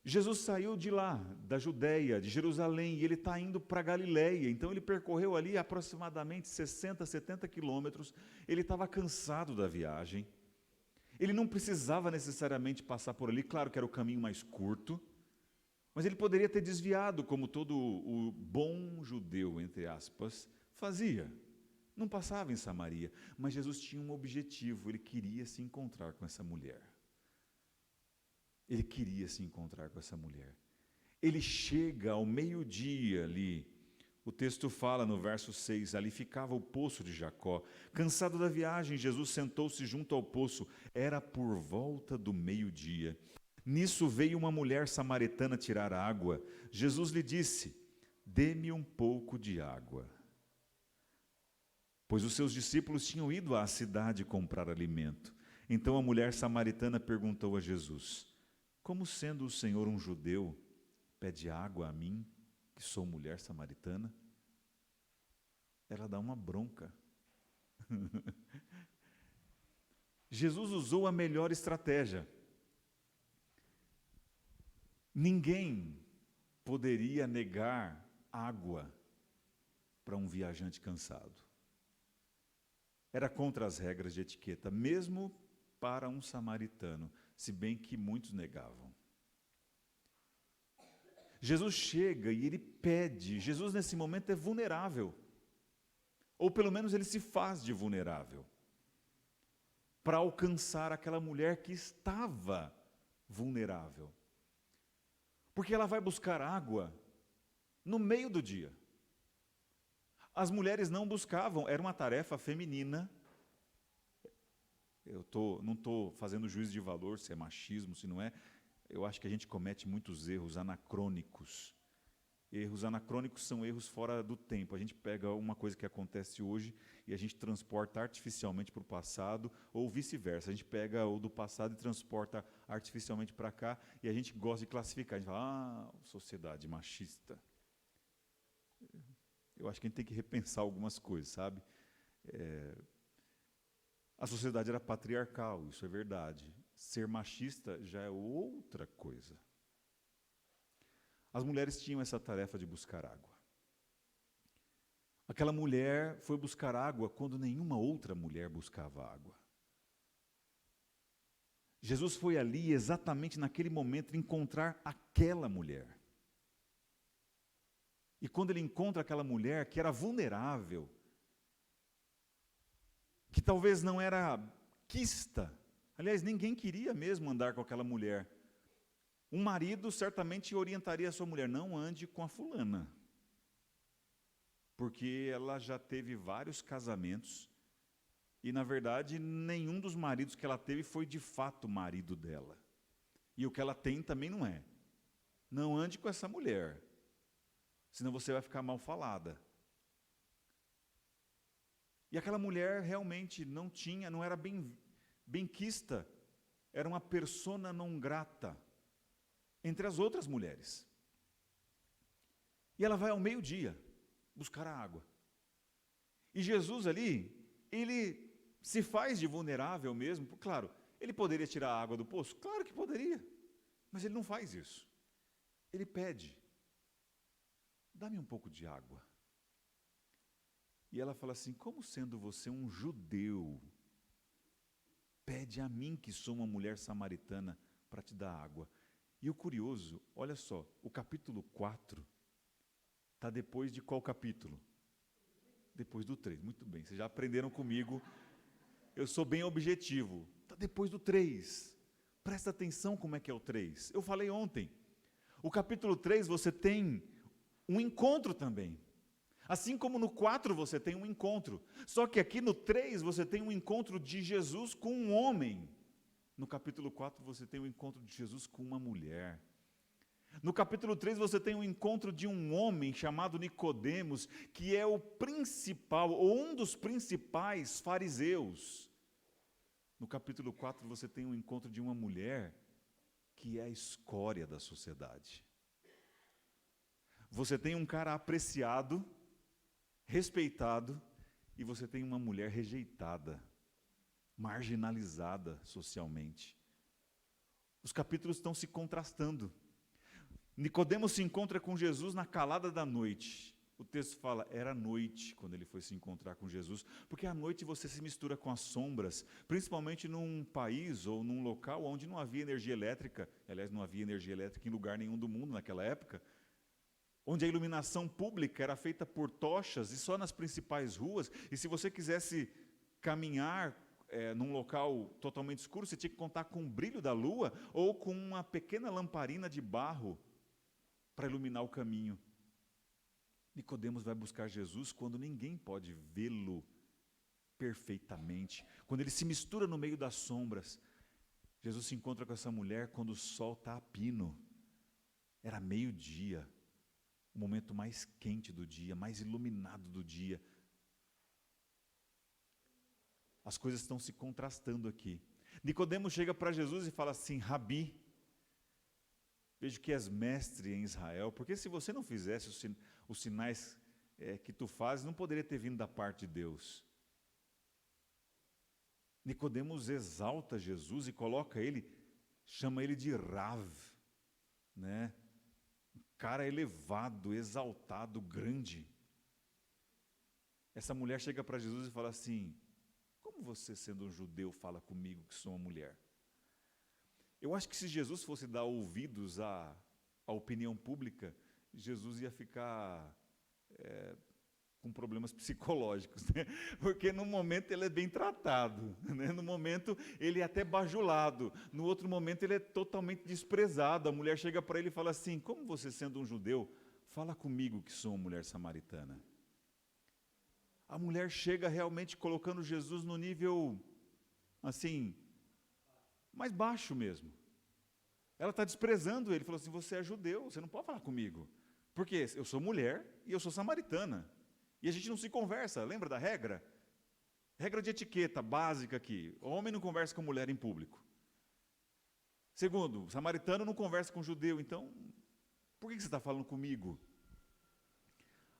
Jesus saiu de lá, da Judéia, de Jerusalém, e ele está indo para Galiléia. Então ele percorreu ali aproximadamente 60, 70 quilômetros. Ele estava cansado da viagem. Ele não precisava necessariamente passar por ali, claro que era o caminho mais curto, mas ele poderia ter desviado, como todo o bom judeu, entre aspas, fazia. Não passava em Samaria, mas Jesus tinha um objetivo, ele queria se encontrar com essa mulher. Ele queria se encontrar com essa mulher. Ele chega ao meio-dia ali, o texto fala no verso 6, ali ficava o poço de Jacó. Cansado da viagem, Jesus sentou-se junto ao poço, era por volta do meio-dia. Nisso veio uma mulher samaritana tirar água. Jesus lhe disse, dê-me um pouco de água. Pois os seus discípulos tinham ido à cidade comprar alimento. Então a mulher samaritana perguntou a Jesus, como sendo o Senhor um judeu, pede água a mim, que sou mulher samaritana? Ela dá uma bronca. Jesus usou a melhor estratégia. Ninguém poderia negar água para um viajante cansado. Era contra as regras de etiqueta, mesmo para um samaritano, se bem que muitos negavam. Jesus chega e ele pede, Jesus nesse momento é vulnerável, ou pelo menos ele se faz de vulnerável, para alcançar aquela mulher que estava vulnerável. Porque ela vai buscar água no meio do dia. As mulheres não buscavam, era uma tarefa feminina. Eu não estou fazendo juízo de valor, se é machismo, se não é. Eu acho que a gente comete muitos erros anacrônicos. Erros anacrônicos são erros fora do tempo. A gente pega uma coisa que acontece hoje e a gente transporta artificialmente para o passado, ou vice-versa. A gente pega o do passado e transporta artificialmente para cá, e a gente gosta de classificar. A gente fala, sociedade machista. Eu acho que a gente tem que repensar algumas coisas, sabe? A sociedade era patriarcal, isso é verdade. Ser machista já é outra coisa. As mulheres tinham essa tarefa de buscar água. Aquela mulher foi buscar água quando nenhuma outra mulher buscava água. Jesus foi ali exatamente naquele momento encontrar aquela mulher. E quando ele encontra aquela mulher que era vulnerável, que talvez não era quista, aliás, ninguém queria mesmo andar com aquela mulher. Um marido certamente orientaria a sua mulher, não ande com a fulana, porque ela já teve vários casamentos, e na verdade nenhum dos maridos que ela teve foi de fato marido dela. E o que ela tem também não é. Não ande com essa mulher, senão você vai ficar mal falada. E aquela mulher realmente não era benquista, era uma persona não grata entre as outras mulheres. E ela vai ao meio-dia buscar a água. E Jesus ali, ele se faz de vulnerável mesmo. Claro, ele poderia tirar a água do poço? Claro que poderia. Mas ele não faz isso. Ele pede, dá-me um pouco de água. E ela fala assim, como sendo você um judeu, pede a mim que sou uma mulher samaritana para te dar água. E o curioso, olha só, o capítulo 4 está depois de qual capítulo? Depois do 3, muito bem, vocês já aprenderam comigo, eu sou bem objetivo, está depois do 3, presta atenção como é que é o 3, eu falei ontem, o capítulo 3 você tem um encontro também, assim como no 4 você tem um encontro, só que aqui no 3 você tem um encontro de Jesus com um homem, no capítulo 4 você tem um encontro de Jesus com uma mulher. No capítulo 3 você tem um encontro de um homem chamado Nicodemos, que é o principal, ou um dos principais fariseus. No capítulo 4 você tem um encontro de uma mulher, que é a escória da sociedade. Você tem um cara apreciado, respeitado, e você tem uma mulher rejeitada, marginalizada socialmente. Os capítulos estão se contrastando. Nicodemos se encontra com Jesus na calada da noite. O texto fala, era noite quando ele foi se encontrar com Jesus, porque à noite você se mistura com as sombras, principalmente num país ou num local onde não havia energia elétrica, aliás, não havia energia elétrica em lugar nenhum do mundo naquela época, onde a iluminação pública era feita por tochas e só nas principais ruas, e se você quisesse caminhar num local totalmente escuro, você tinha que contar com o brilho da lua ou com uma pequena lamparina de barro para iluminar o caminho. Nicodemos vai buscar Jesus quando ninguém pode vê-lo perfeitamente, quando ele se mistura no meio das sombras. Jesus se encontra com essa mulher quando o sol está a pino. Era meio-dia, o momento mais quente do dia, mais iluminado do dia. As coisas estão se contrastando aqui. Nicodemos chega para Jesus e fala assim, Rabi, vejo que és mestre em Israel, porque se você não fizesse os sinais que tu fazes, não poderia ter vindo da parte de Deus. Nicodemos exalta Jesus e coloca ele, chama ele de Rav, né? Um cara elevado, exaltado, grande. Essa mulher chega para Jesus e fala assim, como você sendo um judeu fala comigo que sou uma mulher? Eu acho que se Jesus fosse dar ouvidos à opinião pública, Jesus ia ficar com problemas psicológicos, né? Porque no momento ele é bem tratado, né? No momento ele é até bajulado, no outro momento ele é totalmente desprezado. A mulher chega para ele e fala assim, como você sendo um judeu, fala comigo que sou uma mulher samaritana. A mulher chega realmente colocando Jesus no nível, assim, mais baixo mesmo. Ela está desprezando ele, falou assim, você é judeu, você não pode falar comigo. Porque eu sou mulher e eu sou samaritana. E a gente não se conversa, lembra da regra? Regra de etiqueta básica aqui, homem não conversa com mulher em público. Segundo, samaritano não conversa com judeu, então, por que você está falando comigo?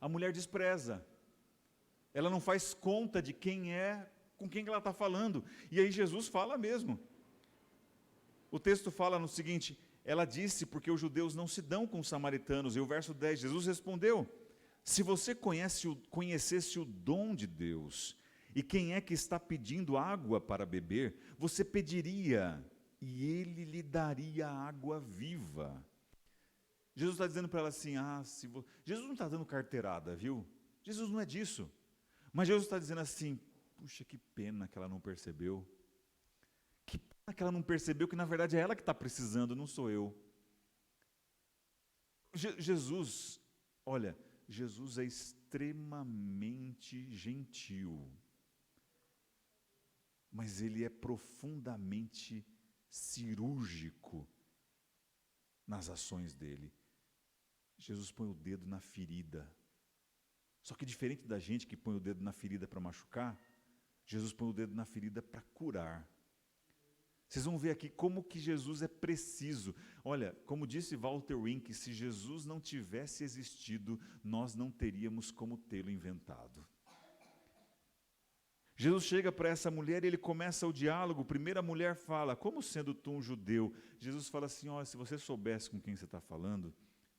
A mulher despreza. Ela não faz conta de quem é, com quem ela está falando. E aí Jesus fala mesmo. O texto fala no seguinte, ela disse, porque os judeus não se dão com os samaritanos. E o verso 10, Jesus respondeu, se você conhecesse o dom de Deus, e quem é que está pedindo água para beber, você pediria, e ele lhe daria água viva. Jesus está dizendo para ela assim, Jesus não está dando carteirada, viu? Jesus não é disso. Mas Jesus está dizendo assim, puxa, que pena que ela não percebeu. Que pena que ela não percebeu que na verdade é ela que está precisando, não sou eu. Jesus, olha, Jesus é extremamente gentil. Mas ele é profundamente cirúrgico nas ações dele. Jesus põe o dedo na ferida. Só que diferente da gente que põe o dedo na ferida para machucar, Jesus põe o dedo na ferida para curar. Vocês vão ver aqui como que Jesus é preciso. Olha, como disse Walter Wink, se Jesus não tivesse existido, nós não teríamos como tê-lo inventado. Jesus chega para essa mulher e ele começa o diálogo. Primeiro a mulher fala, como sendo tu um judeu? Jesus fala assim, olha, se você soubesse com quem você está falando,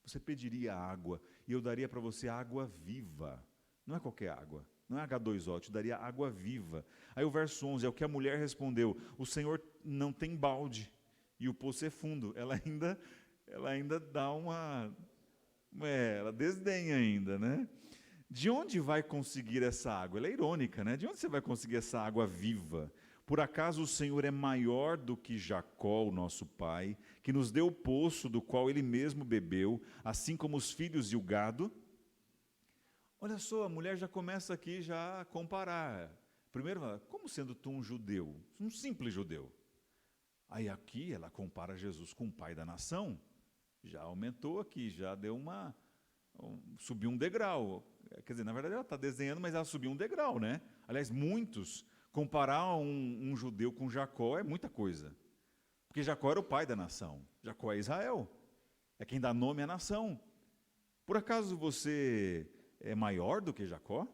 você pediria água, e eu daria para você água viva. Não é qualquer água, não é H2O, eu te daria água viva. Aí o verso 11, é o que a mulher respondeu, o Senhor não tem balde, e o poço é fundo. Ela ainda dá ela desdenha ainda, né? De onde vai conseguir essa água? Ela é irônica, né? De onde você vai conseguir essa água viva? Por acaso o Senhor é maior do que Jacó, o nosso pai, que nos deu o poço do qual ele mesmo bebeu, assim como os filhos e o gado? Olha só, a mulher já começa aqui já a comparar. Primeiro, como sendo tu um judeu, um simples judeu? Aí aqui ela compara Jesus com o pai da nação. Já aumentou aqui, já deu subiu um degrau. Quer dizer, na verdade ela está desenhando, mas ela subiu um degrau, né? Aliás, comparar um judeu com Jacó é muita coisa. Porque Jacó era o pai da nação. Jacó é Israel. É quem dá nome à nação. Por acaso você é maior do que Jacó?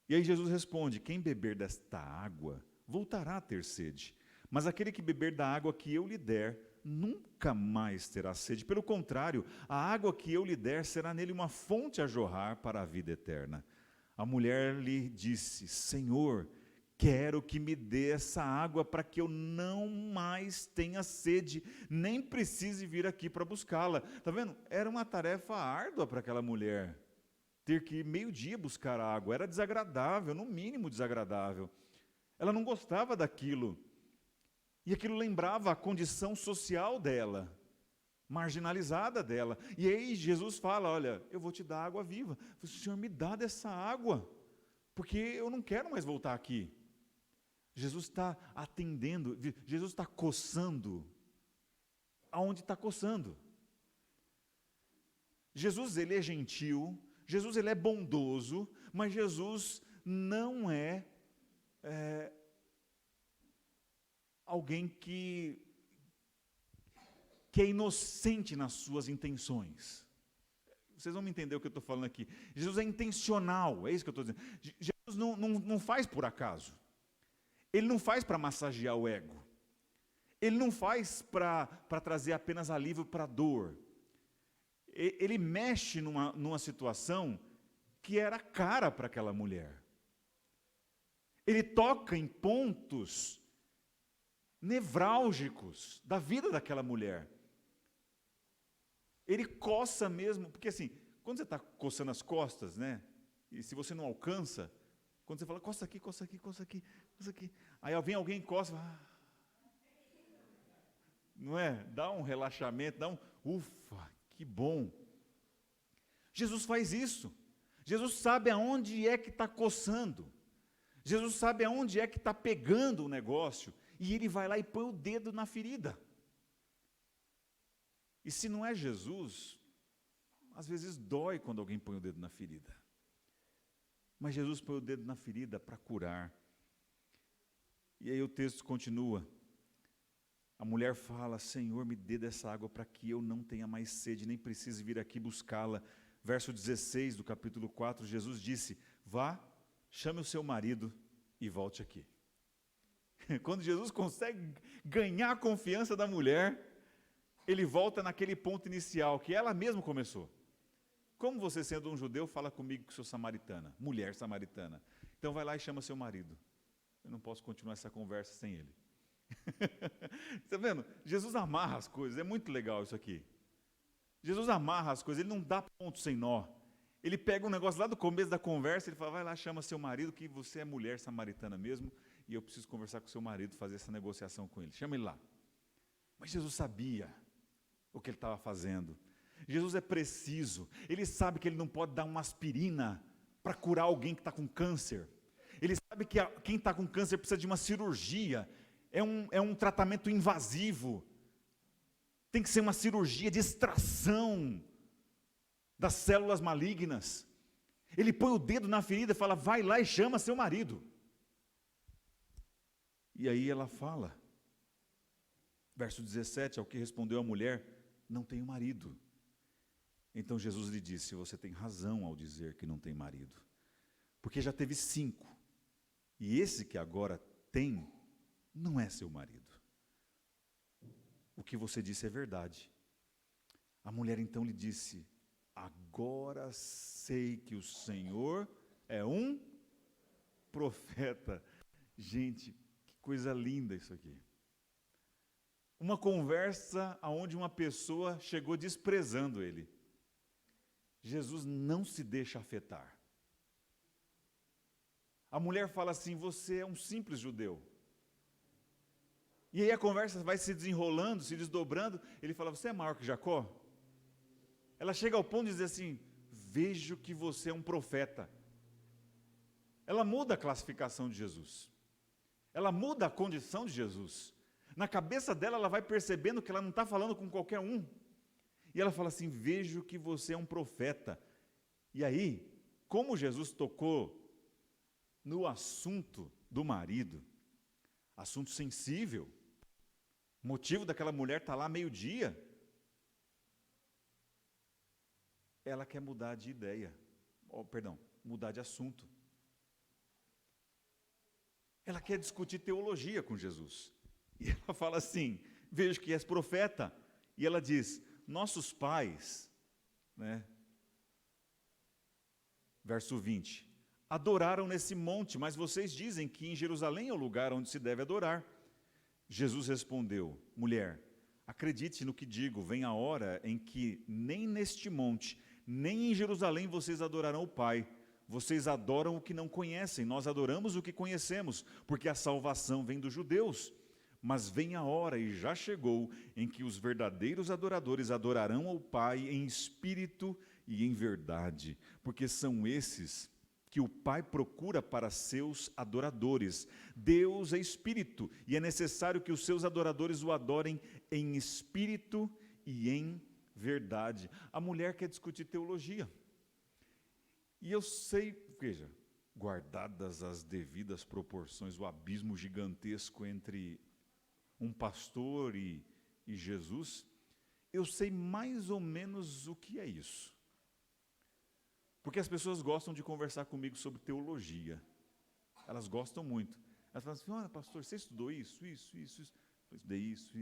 E aí Jesus responde, quem beber desta água voltará a ter sede. Mas aquele que beber da água que eu lhe der, nunca mais terá sede. Pelo contrário, a água que eu lhe der será nele uma fonte a jorrar para a vida eterna. A mulher lhe disse, Senhor, quero que me dê essa água para que eu não mais tenha sede, nem precise vir aqui para buscá-la. Está vendo? Era uma tarefa árdua para aquela mulher, ter que ir meio-dia buscar água. Era desagradável, no mínimo desagradável. Ela não gostava daquilo. E aquilo lembrava a condição social dela, marginalizada dela. E aí Jesus fala, olha, eu vou te dar água viva. O Senhor me dá dessa água, porque eu não quero mais voltar aqui. Jesus está atendendo, Jesus está coçando aonde está coçando. Jesus, ele é gentil, Jesus, ele é bondoso, mas Jesus não é alguém que é inocente nas suas intenções. Vocês vão me entender o que eu estou falando aqui. Jesus é intencional, é isso que eu estou dizendo. Jesus não faz por acaso. Ele não faz para massagear o ego. Ele não faz para trazer apenas alívio para a dor. Ele mexe numa situação que era cara para aquela mulher. Ele toca em pontos nevrálgicos da vida daquela mulher. Ele coça mesmo, porque assim, quando você está coçando as costas, né? E se você não alcança, quando você fala, coça aqui, coça aqui, coça aqui, coça aqui. Aí vem alguém e coça, não é? Dá um relaxamento, ufa, que bom. Jesus faz isso. Jesus sabe aonde é que está coçando. Jesus sabe aonde é que está pegando o negócio. E ele vai lá e põe o dedo na ferida. E se não é Jesus, às vezes dói quando alguém põe o dedo na ferida. Mas Jesus põe o dedo na ferida para curar. E aí o texto continua. A mulher fala, Senhor, me dê dessa água para que eu não tenha mais sede, nem precise vir aqui buscá-la. Verso 16 do capítulo 4, Jesus disse, vá, chame o seu marido e volte aqui. Quando Jesus consegue ganhar a confiança da mulher, ele volta naquele ponto inicial, que ela mesma começou. Como você, sendo um judeu, fala comigo que sou samaritana, mulher samaritana? Então vai lá e chama seu marido. Eu não posso continuar essa conversa sem ele. Está vendo? Jesus amarra as coisas, é muito legal isso aqui. Jesus amarra as coisas, ele não dá ponto sem nó. Ele pega um negócio lá do começo da conversa, ele fala, vai lá, chama seu marido, que você é mulher samaritana mesmo, e eu preciso conversar com seu marido, fazer essa negociação com ele. Chama ele lá. Mas Jesus sabia o que ele estava fazendo. Jesus é preciso. Ele sabe que ele não pode dar uma aspirina para curar alguém que está com câncer. Ele sabe que quem está com câncer precisa de uma cirurgia. É um tratamento invasivo. Tem que ser uma cirurgia de extração das células malignas. Ele põe o dedo na ferida e fala, vai lá e chama seu marido. E aí ela fala, Verso 17, ao que respondeu a mulher: não tenho marido. Então Jesus lhe disse: você tem razão ao dizer que não tem marido, porque já teve 5, e esse que agora tem não é seu marido. O que você disse é verdade. A mulher então lhe disse: agora sei que o Senhor é um profeta. Gente, que coisa linda isso aqui. Uma conversa onde uma pessoa chegou desprezando ele. Jesus não se deixa afetar. A mulher fala assim: você é um simples judeu. E aí a conversa vai se desenrolando, se desdobrando. Ele fala: você é maior que Jacó? Ela chega ao ponto de dizer assim: vejo que você é um profeta. Ela muda a classificação de Jesus. Ela muda a condição de Jesus. Na cabeça dela, ela vai percebendo que ela não está falando com qualquer um. E ela fala assim: vejo que você é um profeta. E aí, como Jesus tocou no assunto do marido, assunto sensível, motivo daquela mulher estar lá meio-dia, ela quer mudar de ideia, mudar de assunto. Ela quer discutir teologia com Jesus. E ela fala assim: vejo que és profeta. E ela diz: nossos pais, verso 20, adoraram nesse monte, mas vocês dizem que em Jerusalém é o lugar onde se deve adorar. Jesus respondeu: mulher, acredite no que digo, vem a hora em que nem neste monte, nem em Jerusalém vocês adorarão o Pai. Vocês adoram o que não conhecem, nós adoramos o que conhecemos, porque a salvação vem dos judeus. Mas vem a hora, e já chegou, em que os verdadeiros adoradores adorarão ao Pai em espírito e em verdade, porque são esses que o Pai procura para seus adoradores. Deus é espírito, e é necessário que os seus adoradores o adorem em espírito e em verdade. A mulher quer discutir teologia. E eu sei, veja, guardadas as devidas proporções, o abismo gigantesco entre um pastor e Jesus, eu sei mais ou menos o que é isso. Porque as pessoas gostam de conversar comigo sobre teologia. Elas gostam muito. Elas falam assim: olha, pastor, você estudou isso? Eu estudei isso.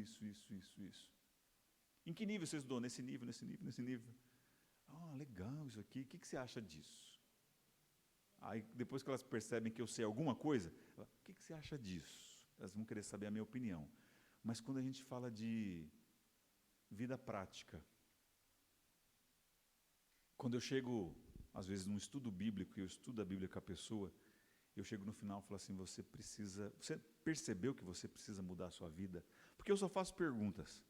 Em que nível você estudou? Nesse nível. Ah, legal isso aqui. O que você acha disso? Aí, depois que elas percebem que eu sei alguma coisa, elas, o que você acha disso? Elas vão querer saber a minha opinião. Mas quando a gente fala de vida prática, quando eu chego, às vezes, num estudo bíblico, e eu estudo a Bíblia com a pessoa, eu chego no final e falo assim: você percebeu que você precisa mudar a sua vida? Porque eu só faço perguntas.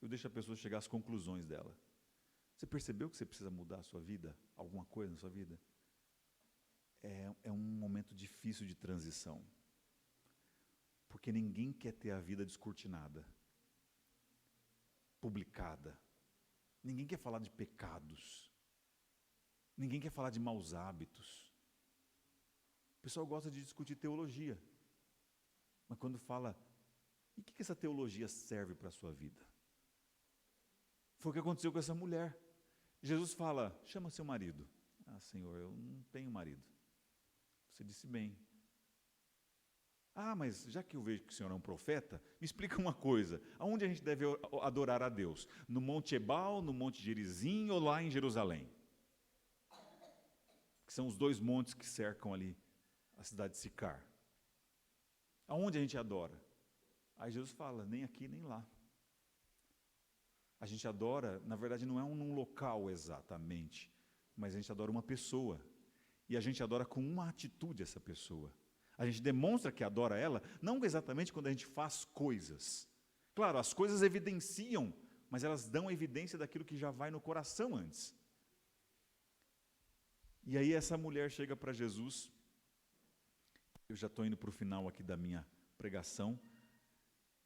Eu deixo a pessoa chegar às conclusões dela. Você percebeu que você precisa mudar a sua vida? Alguma coisa na sua vida? É um momento difícil de transição. Porque ninguém quer ter a vida descortinada, publicada. Ninguém quer falar de pecados. Ninguém quer falar de maus hábitos. O pessoal gosta de discutir teologia. Mas quando fala, e o que essa teologia serve para a sua vida? Foi o que aconteceu com essa mulher. Jesus fala: chama seu marido. Ah, Senhor, eu não tenho marido. Você disse bem. Ah, mas já que eu vejo que o Senhor é um profeta, me explica uma coisa: aonde a gente deve adorar a Deus? No Monte Ebal, no Monte Gerizim ou lá em Jerusalém? Que são os 2 montes que cercam ali a cidade de Sicar. Aonde a gente adora? Aí Jesus fala: nem aqui nem lá. A gente adora, na verdade não é num local exatamente, mas a gente adora uma pessoa. E a gente adora com uma atitude essa pessoa. A gente demonstra que adora ela, não exatamente quando a gente faz coisas. Claro, as coisas evidenciam, mas elas dão evidência daquilo que já vai no coração antes. E aí essa mulher chega para Jesus. Eu já estou indo para o final aqui da minha pregação.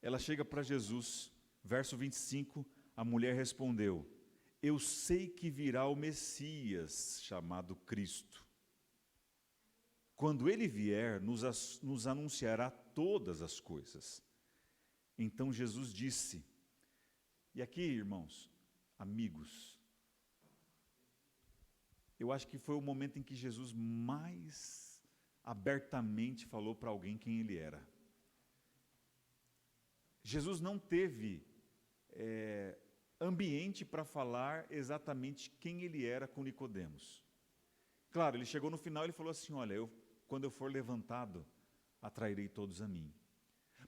Ela chega para Jesus, verso 25, a mulher respondeu: eu sei que virá o Messias, chamado Cristo. Quando ele vier, nos anunciará todas as coisas. Então Jesus disse, e aqui, irmãos, amigos, eu acho que foi o momento em que Jesus mais abertamente falou para alguém quem ele era. Jesus não teve ambiente para falar exatamente quem ele era com Nicodemos. Claro, ele chegou no final e falou assim, olha, quando eu for levantado, atrairei todos a mim.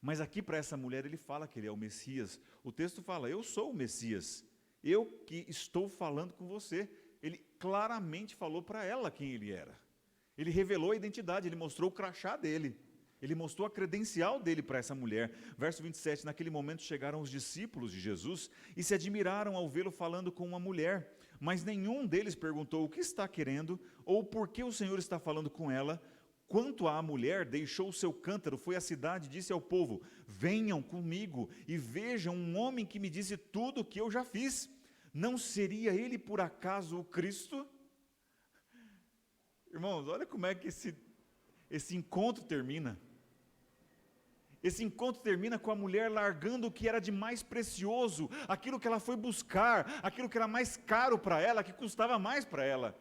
Mas aqui para essa mulher ele fala que ele é o Messias. O texto fala, eu sou o Messias, eu que estou falando com você. Ele claramente falou para ela quem ele era. Ele revelou a identidade, ele mostrou o crachá dele. Ele mostrou a credencial dele para essa mulher. Verso 27, naquele momento chegaram os discípulos de Jesus e se admiraram ao vê-lo falando com uma mulher. Mas nenhum deles perguntou o que está querendo ou por que o Senhor está falando com ela. Quanto à mulher, deixou o seu cântaro, foi à cidade e disse ao povo, venham comigo e vejam um homem que me disse tudo o que eu já fiz. Não seria ele por acaso o Cristo? Irmãos, olha como é que esse encontro termina. Esse encontro termina com a mulher largando o que era de mais precioso, aquilo que ela foi buscar, aquilo que era mais caro para ela, que custava mais para ela.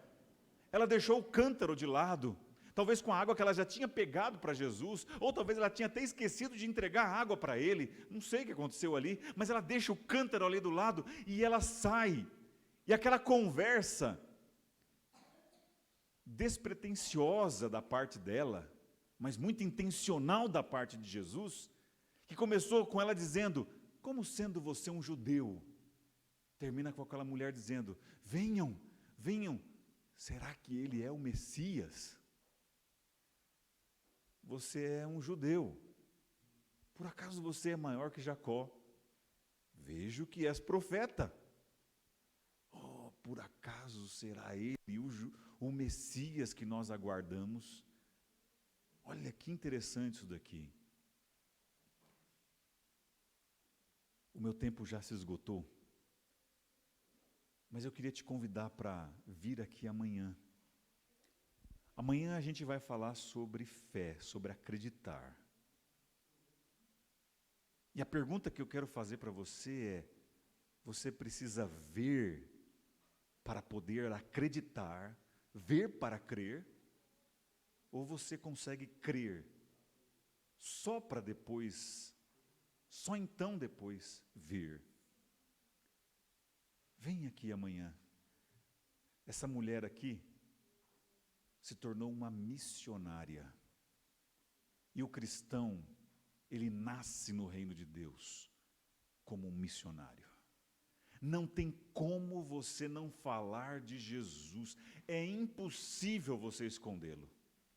Ela deixou o cântaro de lado, talvez com a água que ela já tinha pegado para Jesus, ou talvez ela tinha até esquecido de entregar a água para ele, não sei o que aconteceu ali, mas ela deixa o cântaro ali do lado e ela sai. E aquela conversa despretensiosa da parte dela, mas muito intencional da parte de Jesus, que começou com ela dizendo, como sendo você um judeu, termina com aquela mulher dizendo, venham, venham, será que ele é o Messias? Você é um judeu, por acaso você é maior que Jacó? Vejo que és profeta. Oh, por acaso será ele o Messias que nós aguardamos? Olha que interessante isso daqui. O meu tempo já se esgotou, mas eu queria te convidar para vir aqui amanhã. Amanhã a gente vai falar sobre fé, sobre acreditar. E a pergunta que eu quero fazer para você é, você precisa ver para poder acreditar, ver para crer, ou você consegue crer só para depois, só então depois ver? Vem aqui amanhã. Essa mulher aqui se tornou uma missionária. E o cristão, ele nasce no reino de Deus como um missionário. Não tem como você não falar de Jesus. É impossível você escondê-lo.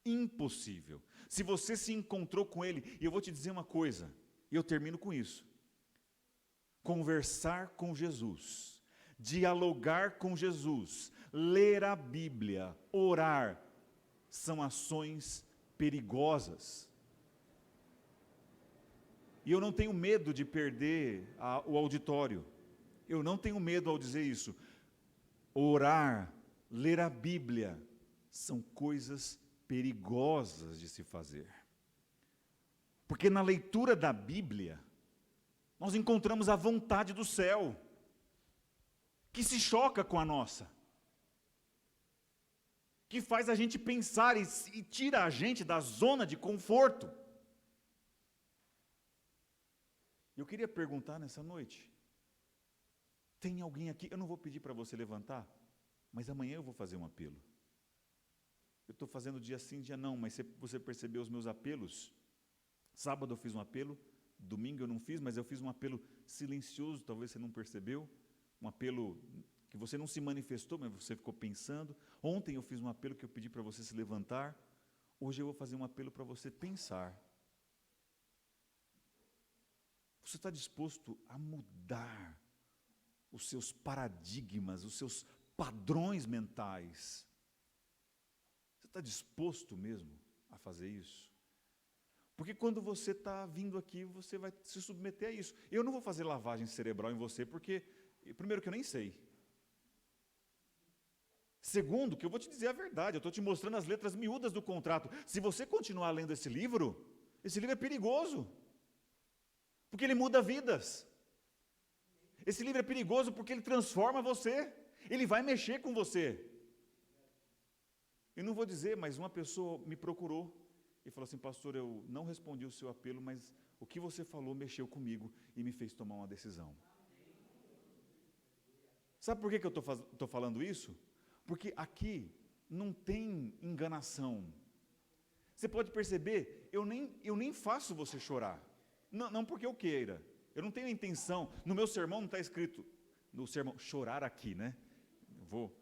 Impossível. Se você se encontrou com ele, e eu vou te dizer uma coisa, e eu termino com isso. Conversar com Jesus, dialogar com Jesus, ler a Bíblia, orar, são ações perigosas. E eu não tenho medo de perder o auditório. Eu não tenho medo ao dizer isso. Orar, ler a Bíblia, são coisas perigosas de se fazer. Porque na leitura da Bíblia, nós encontramos a vontade do céu, que se choca com a nossa, que faz a gente pensar e tira a gente da zona de conforto. Eu queria perguntar nessa noite, tem alguém aqui, eu não vou pedir para você levantar, mas amanhã eu vou fazer um apelo. Eu estou fazendo dia sim, dia não, mas você percebeu os meus apelos? Sábado eu fiz um apelo, domingo eu não fiz, mas eu fiz um apelo silencioso, talvez você não percebeu, um apelo que você não se manifestou, mas você ficou pensando. Ontem eu fiz um apelo que eu pedi para você se levantar, hoje eu vou fazer um apelo para você pensar. Você está disposto a mudar os seus paradigmas, os seus padrões mentais? Você está disposto mesmo a fazer isso? Porque quando você está vindo aqui, você vai se submeter a isso. Eu não vou fazer lavagem cerebral em você, porque, primeiro, que eu nem sei. Segundo, que eu vou te dizer a verdade, eu estou te mostrando as letras miúdas do contrato. Se você continuar lendo esse livro é perigoso. porque ele muda vidas. Esse livro é perigoso porque ele transforma você, ele vai mexer com você. Eu não vou dizer, mas uma pessoa me procurou e falou assim: pastor, eu não respondi o seu apelo, mas o que você falou mexeu comigo e me fez tomar uma decisão. Sabe por que eu estou falando isso? Porque aqui não tem enganação. Você pode perceber, eu nem faço você chorar. Não porque eu queira. Eu não tenho a intenção. No meu sermão não está escrito, no sermão, chorar aqui, né? Vou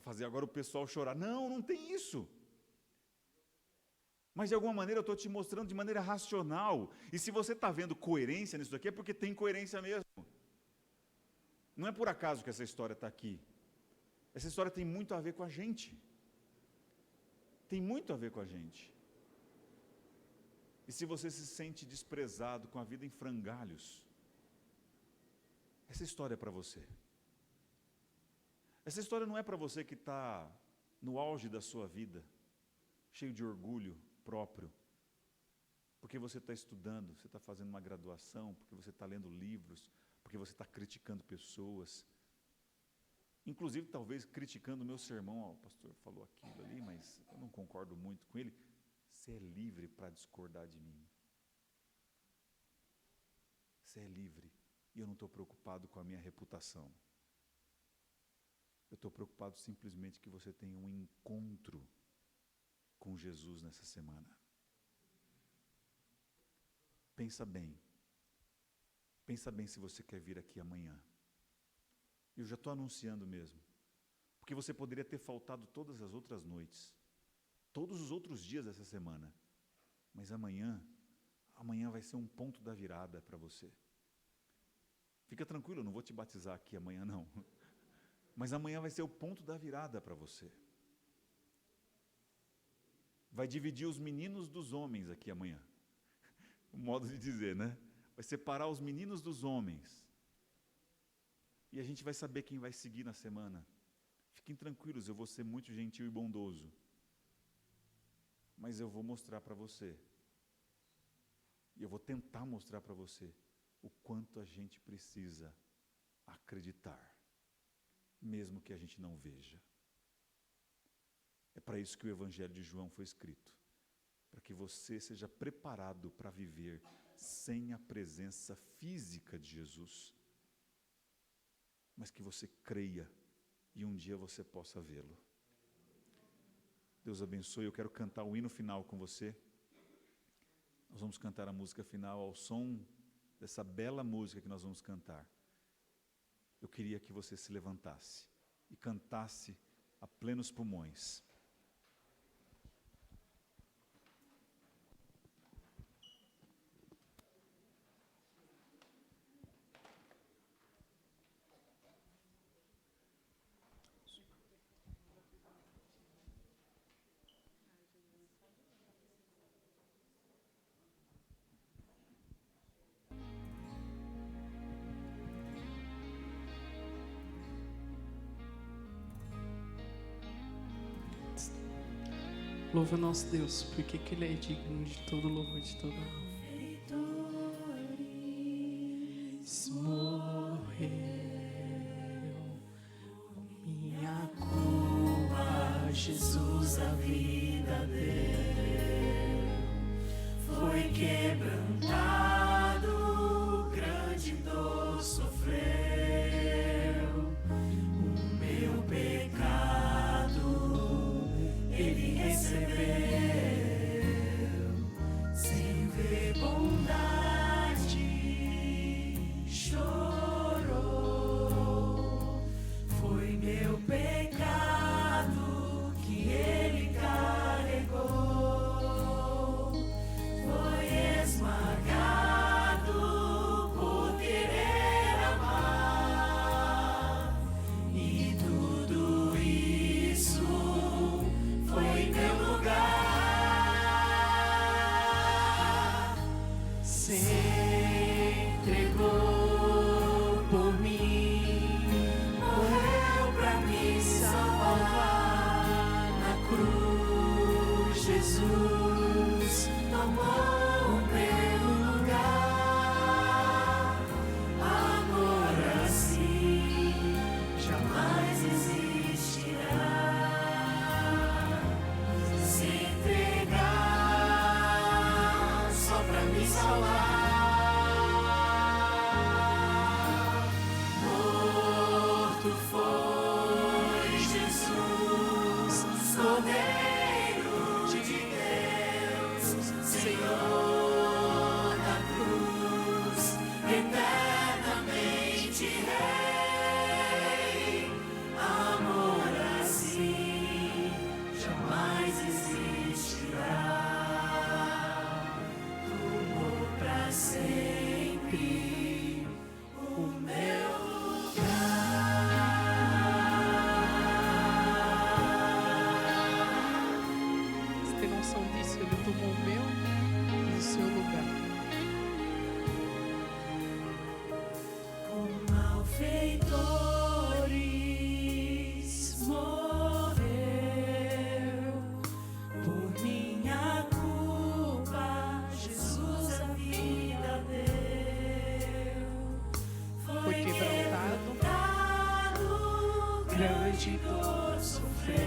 fazer agora o pessoal chorar. Não tem isso. Mas de alguma maneira eu estou te mostrando de maneira racional. E se você está vendo coerência nisso daqui, é porque tem coerência mesmo. Não é por acaso que essa história está aqui. Essa história tem muito a ver com a gente. Tem muito a ver com a gente. E se você se sente desprezado, com a vida em frangalhos, essa história é para você. Essa história não é para você que está no auge da sua vida, cheio de orgulho próprio, porque você está estudando, você está fazendo uma graduação, porque você está lendo livros, porque você está criticando pessoas, inclusive talvez criticando o meu sermão. O pastor falou aquilo ali, mas eu não concordo muito com ele. Você é livre para discordar de mim. Você é livre. E eu não estou preocupado com a minha reputação. Eu estou preocupado simplesmente que você tenha um encontro com Jesus nessa semana. Pensa bem. Pensa bem se você quer vir aqui amanhã. Eu já estou anunciando mesmo. Porque você poderia ter faltado todas as outras noites. Todos os outros dias dessa semana. Mas amanhã vai ser um ponto da virada para você. Fica tranquilo, eu não vou te batizar aqui amanhã não. Mas amanhã vai ser o ponto da virada para você. Vai dividir os meninos dos homens aqui amanhã. O modo de dizer, né? Vai separar os meninos dos homens. E a gente vai saber quem vai seguir na semana. Fiquem tranquilos, eu vou ser muito gentil e bondoso. Mas eu vou mostrar para você. E eu vou tentar mostrar para você o quanto a gente precisa acreditar, mesmo que a gente não veja. É para isso que o Evangelho de João foi escrito, para que você seja preparado para viver sem a presença física de Jesus, mas que você creia e um dia você possa vê-lo. Deus abençoe. Eu quero cantar o hino final com você. Nós vamos cantar a música final ao som dessa bela música que nós vamos cantar. Eu queria que você se levantasse e cantasse a plenos pulmões. Louva o nosso Deus, porque que Ele é digno de todo louvor, de toda honra. Morreu minha culpa, Jesus a vida deu, foi quebrantado, grande dor sofreu, o meu pecado Ele recebeu, sem ver bondade, chorou. Foi meu pecado que Ele carregou, foi esmagado por querer amar, e tudo isso foi em meu lugar. Se entregou por mim, morreu pra me salvar. Na cruz Jesus tomou o meu lugar. de dor sofreu,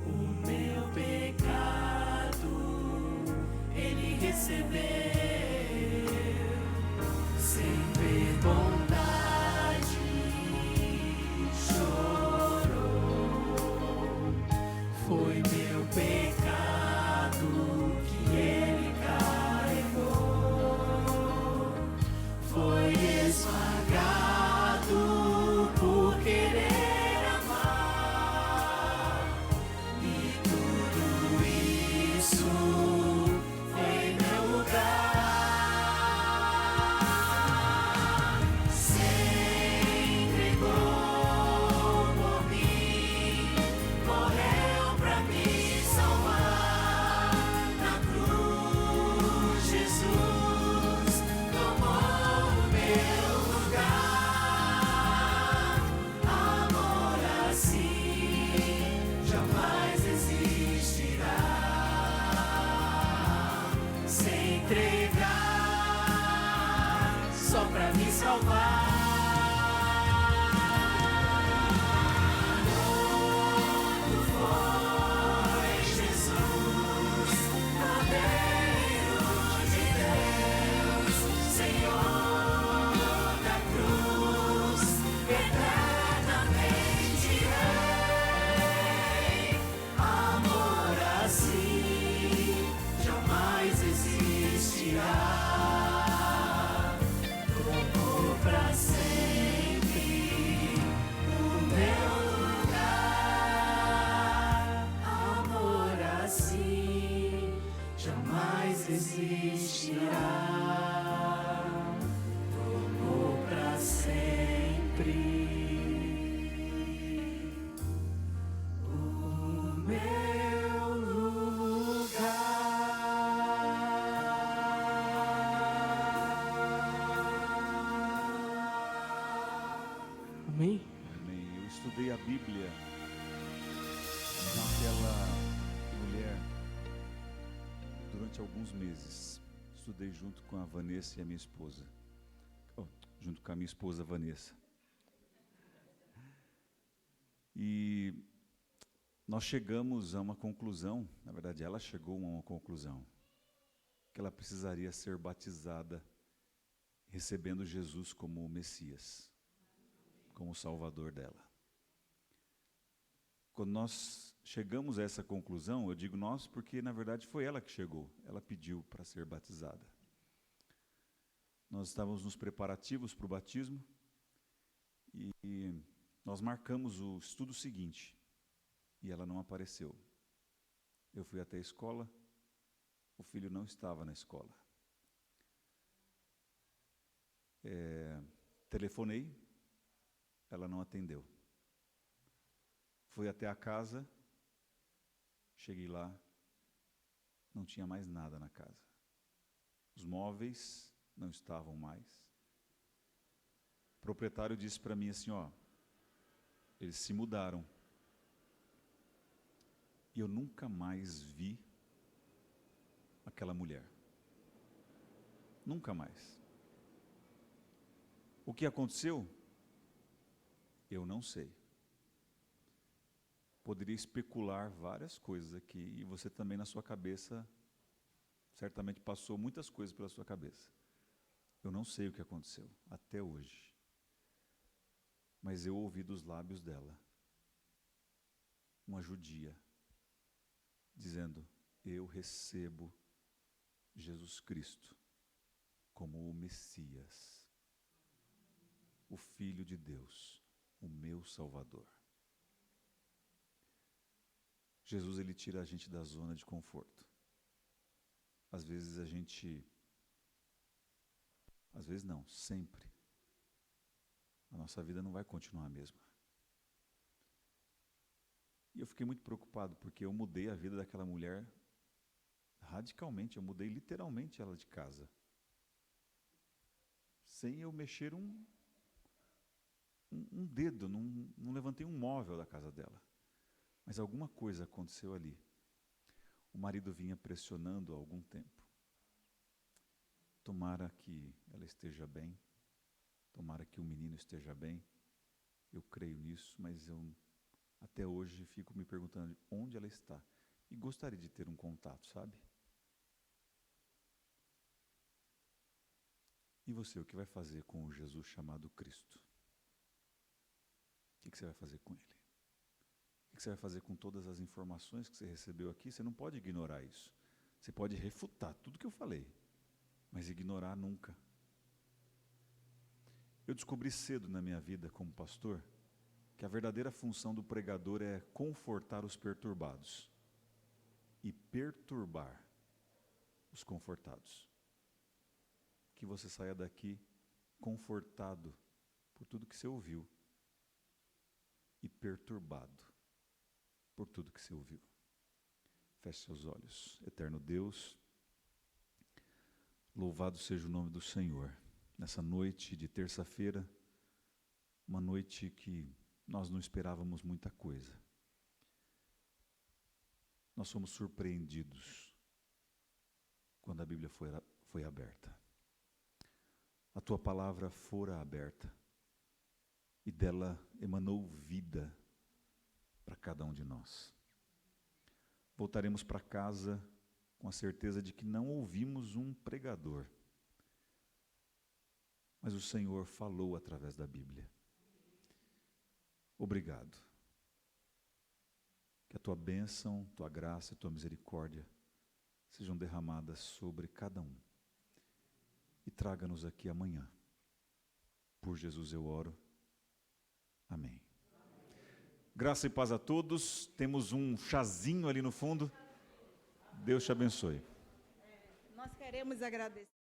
o meu pecado ele recebeu, sem ver bondade, chorou. Foi meu pecado que ele carregou, foi esmagado por querer amar, e tudo isso foi meu lugar. Se entregou por mim, morreu pra me salvar. Na cruz, Jesus tomou o meu lugar. Amor assim jamais existirá. Se entregar só pra me salvar. Quando foi Jesus, Cordeiro de Deus, Senhor da cruz, eternamente Rei. Amor assim jamais existirá. Tomou pra sempre o meu lugar. Amor assim jamais existirá. Tomou pra sempre o meu lugar. Amém? Amém. Eu estudei a Bíblia com aquela mulher durante alguns meses. Estudei junto com a Vanessa e a minha esposa. Junto com a minha esposa Vanessa. E nós chegamos a uma conclusão, na verdade ela chegou a uma conclusão, que ela precisaria ser batizada, recebendo Jesus como o Messias, como o Salvador dela. Quando nós chegamos a essa conclusão, eu digo nós porque na verdade foi ela que chegou, ela pediu para ser batizada. Nós estávamos nos preparativos para o batismo e nós marcamos o estudo seguinte e ela não apareceu. Eu fui até a escola, o filho não estava na escola. Telefonei, ela não atendeu. Fui até a casa, cheguei lá, não tinha mais nada na casa. Os móveis não estavam mais. O proprietário disse para mim assim, ó, eles se mudaram. E eu nunca mais vi aquela mulher. Nunca mais. O que aconteceu? Eu não sei. Poderia especular várias coisas aqui, e você também na sua cabeça, certamente passou muitas coisas pela sua cabeça. Eu não sei o que aconteceu, até hoje. Mas eu ouvi dos lábios dela, uma judia, dizendo, eu recebo Jesus Cristo como o Messias, o Filho de Deus, o meu Salvador. Jesus, ele tira a gente da zona de conforto. Às vezes não, sempre. A nossa vida não vai continuar a mesma. E eu fiquei muito preocupado, porque eu mudei a vida daquela mulher radicalmente, eu mudei literalmente ela de casa. Sem eu mexer um dedo, não levantei um móvel da casa dela. Mas alguma coisa aconteceu ali. O marido vinha pressionando há algum tempo. Tomara que ela esteja bem. Tomara que o menino esteja bem. Eu creio nisso, mas eu até hoje fico me perguntando onde ela está. E gostaria de ter um contato, sabe? E você, o que vai fazer com o Jesus chamado Cristo? O que você vai fazer com ele? O que você vai fazer com todas as informações que você recebeu aqui? Você não pode ignorar isso. Você pode refutar tudo que eu falei, mas ignorar nunca. Eu descobri cedo na minha vida como pastor que a verdadeira função do pregador é confortar os perturbados e perturbar os confortados. Que você saia daqui confortado por tudo que você ouviu e perturbado por tudo que você ouviu. Feche seus olhos. Eterno Deus, louvado seja o nome do Senhor. Nessa noite de terça-feira, uma noite que nós não esperávamos muita coisa. Nós fomos surpreendidos quando a Bíblia foi aberta. A tua palavra fora aberta e dela emanou vida para cada um de nós. Voltaremos para casa com a certeza de que não ouvimos um pregador, mas o Senhor falou através da Bíblia. Obrigado. Que a tua bênção, tua graça e tua misericórdia sejam derramadas sobre cada um. E traga-nos aqui amanhã. Por Jesus eu oro. Amém. Graça e paz a todos. Temos um chazinho ali no fundo. Deus te abençoe. Nós queremos agradecer.